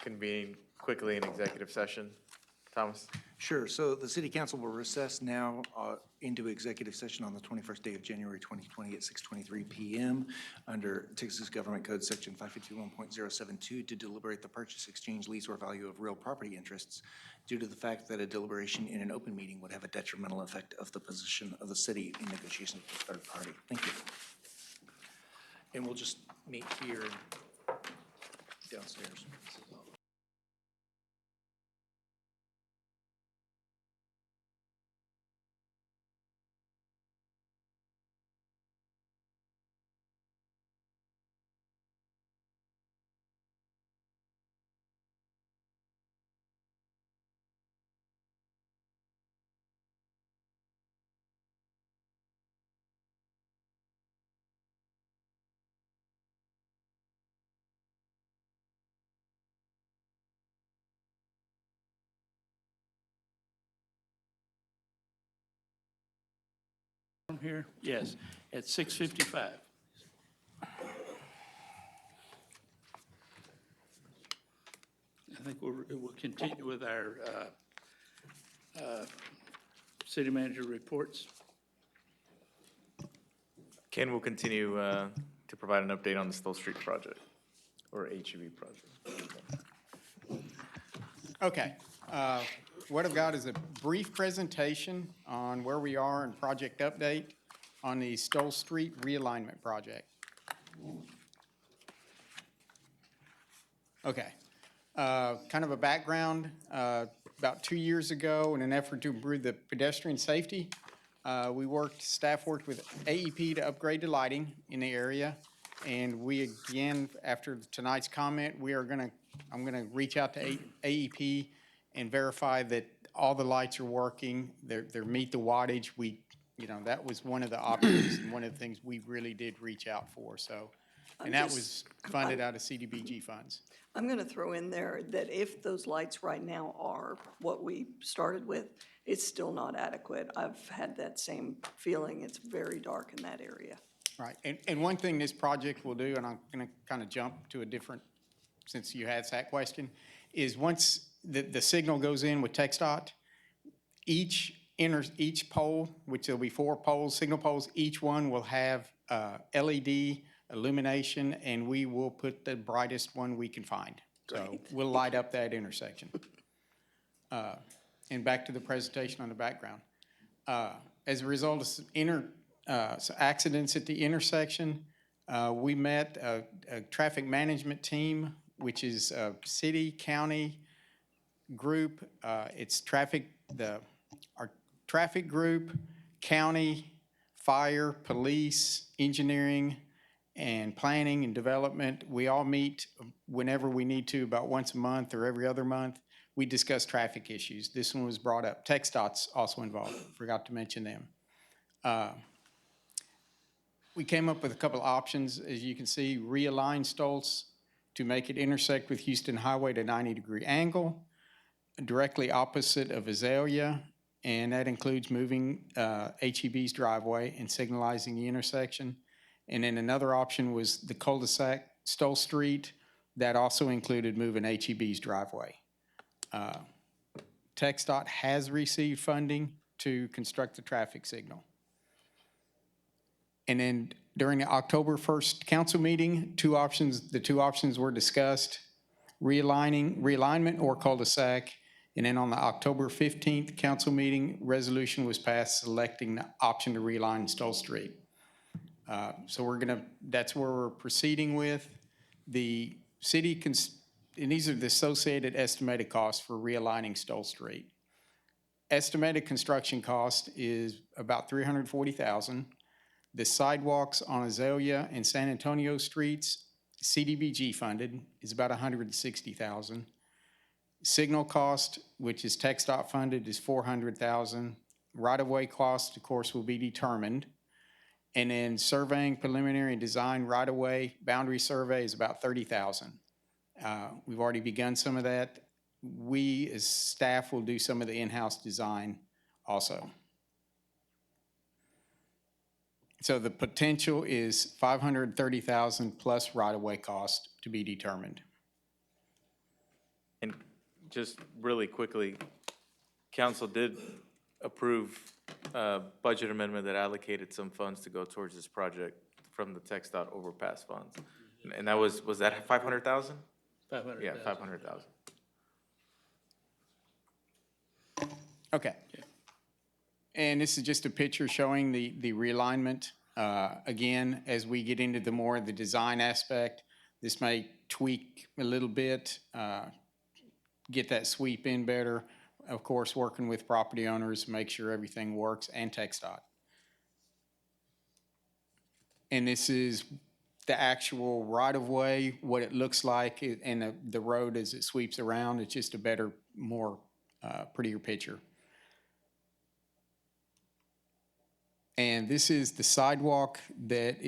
convene quickly an executive session. Thomas? Sure. So the city council will recess now into executive session on the 21st day of January 2020 at 6:23 p.m. under Texas Government Code Section 551.072 to deliberate the purchase, exchange, lease, or value of real property interests due to the fact that a deliberation in an open meeting would have a detrimental effect of the position of the city in negotiations with the third party. Thank you. And we'll just meet here downstairs. I'm here, yes, at 6:55. I think we'll continue with our city manager reports. Ken will continue to provide an update on the Stoll Street project, or HEB project. Okay. What I've got is a brief presentation on where we are in project update on the Stoll Street realignment project. Okay. Kind of a background, about 2 years ago, in an effort to improve the pedestrian safety, staff worked with AEP to upgrade the lighting in the area. And we, again, after tonight's comment, I'm gonna reach out to AEP and verify that all the lights are working, they're meet the wattage. That was one of the options and one of the things we really did reach out for, so. And that was funded out of CDBG funds. I'm going to throw in there that if those lights right now are what we started with, it's still not adequate. I've had that same feeling. It's very dark in that area. Right, and one thing this project will do, and I'm gonna kind of jump to a different, since you asked that question, is once the signal goes in with TxDOT, each pole, which there'll be 4 poles, signal poles, each one will have LED illumination, and we will put the brightest one we can find. So we'll light up that intersection. And back to the presentation on the background. As a result of some accidents at the intersection, we met a traffic management team, which is a city, county group. It's our traffic group, county, fire, police, engineering, and planning and development. We all meet whenever we need to, about once a month or every other month. We discuss traffic issues. This one was brought up. TxDOT's also involved. Forgot to mention them. We came up with a couple of options. As you can see, realign Stolz to make it intersect with Houston Highway at a 90-degree angle, directly opposite of Azalea, and that includes moving HEB's driveway and signalizing the intersection. And then another option was the cul-de-sac Stoll Street. That also included moving HEB's driveway. TxDOT has received funding to construct the traffic signal. And then during the October 1st council meeting, the two options were discussed, realignment or cul-de-sac. And then on the October 15th council meeting, resolution was passed selecting the option to realign Stoll Street. So that's where we're proceeding with. The city, and these are the associated estimated costs for realigning Stoll Street. Estimated construction cost is about $340,000. The sidewalks on Azalea and San Antonio streets, CDBG funded, is about $160,000. Signal cost, which is TxDOT funded, is $400,000. Right-of-way cost, of course, will be determined. And then surveying, preliminary, and design right-of-way boundary survey is about $30,000. We've already begun some of that. We, as staff, will do some of the in-house design also. So the potential is $530,000 plus right-of-way cost to be determined. And just really quickly, council did approve a budget amendment that allocated some funds to go towards this project from the TxDOT overpass funds. And that was that 500,000? 500,000. Yeah, 500,000. Okay. And this is just a picture showing the realignment. Again, as we get into the more of the design aspect, this may tweak a little bit, get that sweep in better. Of course, working with property owners, make sure everything works, and TxDOT. And this is the actual right-of-way, what it looks like, and the road as it sweeps around. It's just a better, more prettier picture. And this is the sidewalk that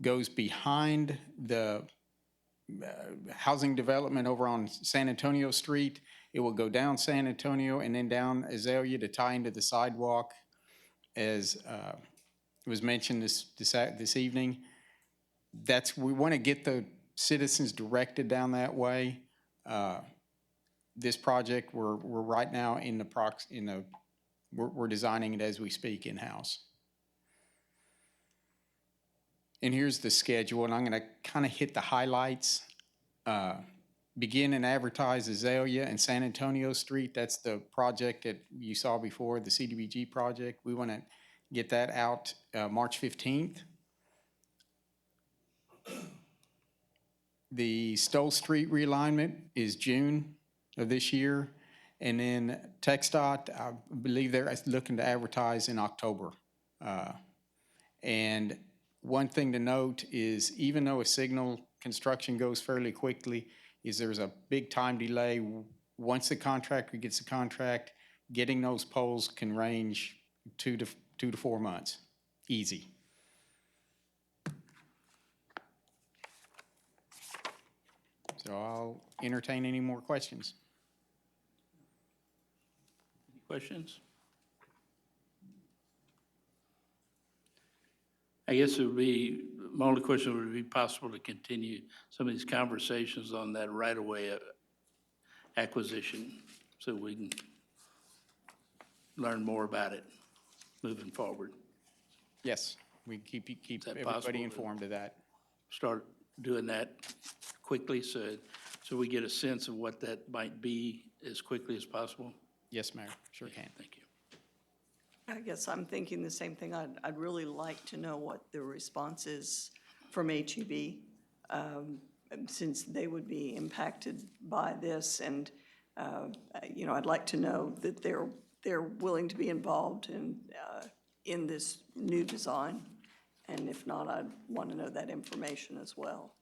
goes behind the housing development over on San Antonio Street. It will go down San Antonio and then down Azalea to tie into the sidewalk as was mentioned this evening. We want to get the citizens directed down that way. This project, we're right now we're designing it as we speak in-house. And here's the schedule, and I'm going to kind of hit the highlights. Begin and advertise Azalea and San Antonio Street. That's the project that you saw before, the CDBG project. We want to get that out March 15th. The Stoll Street realignment is June of this year. And then TxDOT, I believe they're looking to advertise in October. And one thing to note is even though a signal construction goes fairly quickly, there's a big time delay. Once the contractor gets the contract, getting those poles can range 2 to 4 months, easy. So I'll entertain any more questions. Questions? I guess it would be, my only question would be possible to continue some of these conversations on that right-of-way acquisition so we can learn more about it moving forward. Yes, we keep everybody possible informed of that. Start doing that quickly so we get a sense of what that might be as quickly as possible. Yes, Mayor, sure can. Thank you. I guess I'm thinking the same thing. I'd really like to know what the response is from HEB, since they would be impacted by this. And, you know, I'd like to know that they're willing to be involved in this new design. And if not, I'd want to know that information as well.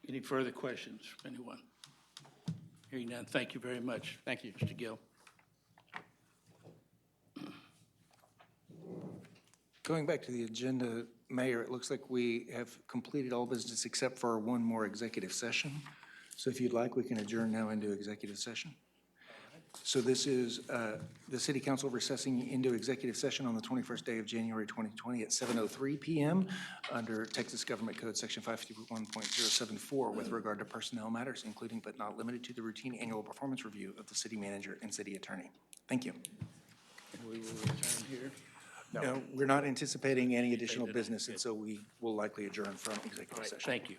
Any further questions from anyone? Hearing none, thank you very much. Thank you. Mr. Gill. Going back to the agenda, Mayor, it looks like we have completed all business except for one more executive session. So if you'd like, we can adjourn now into executive session. So this is the City Council recessing into executive session on the 21st day of January 2020 at 7:03 p.m. under Texas Government Code Section 551.074 with regard to personnel matters, including but not limited to the routine annual performance review of the city manager and city attorney. Thank you. We will return here. No, we're not anticipating any additional business, and so we will likely adjourn from executive All right, session. thank you.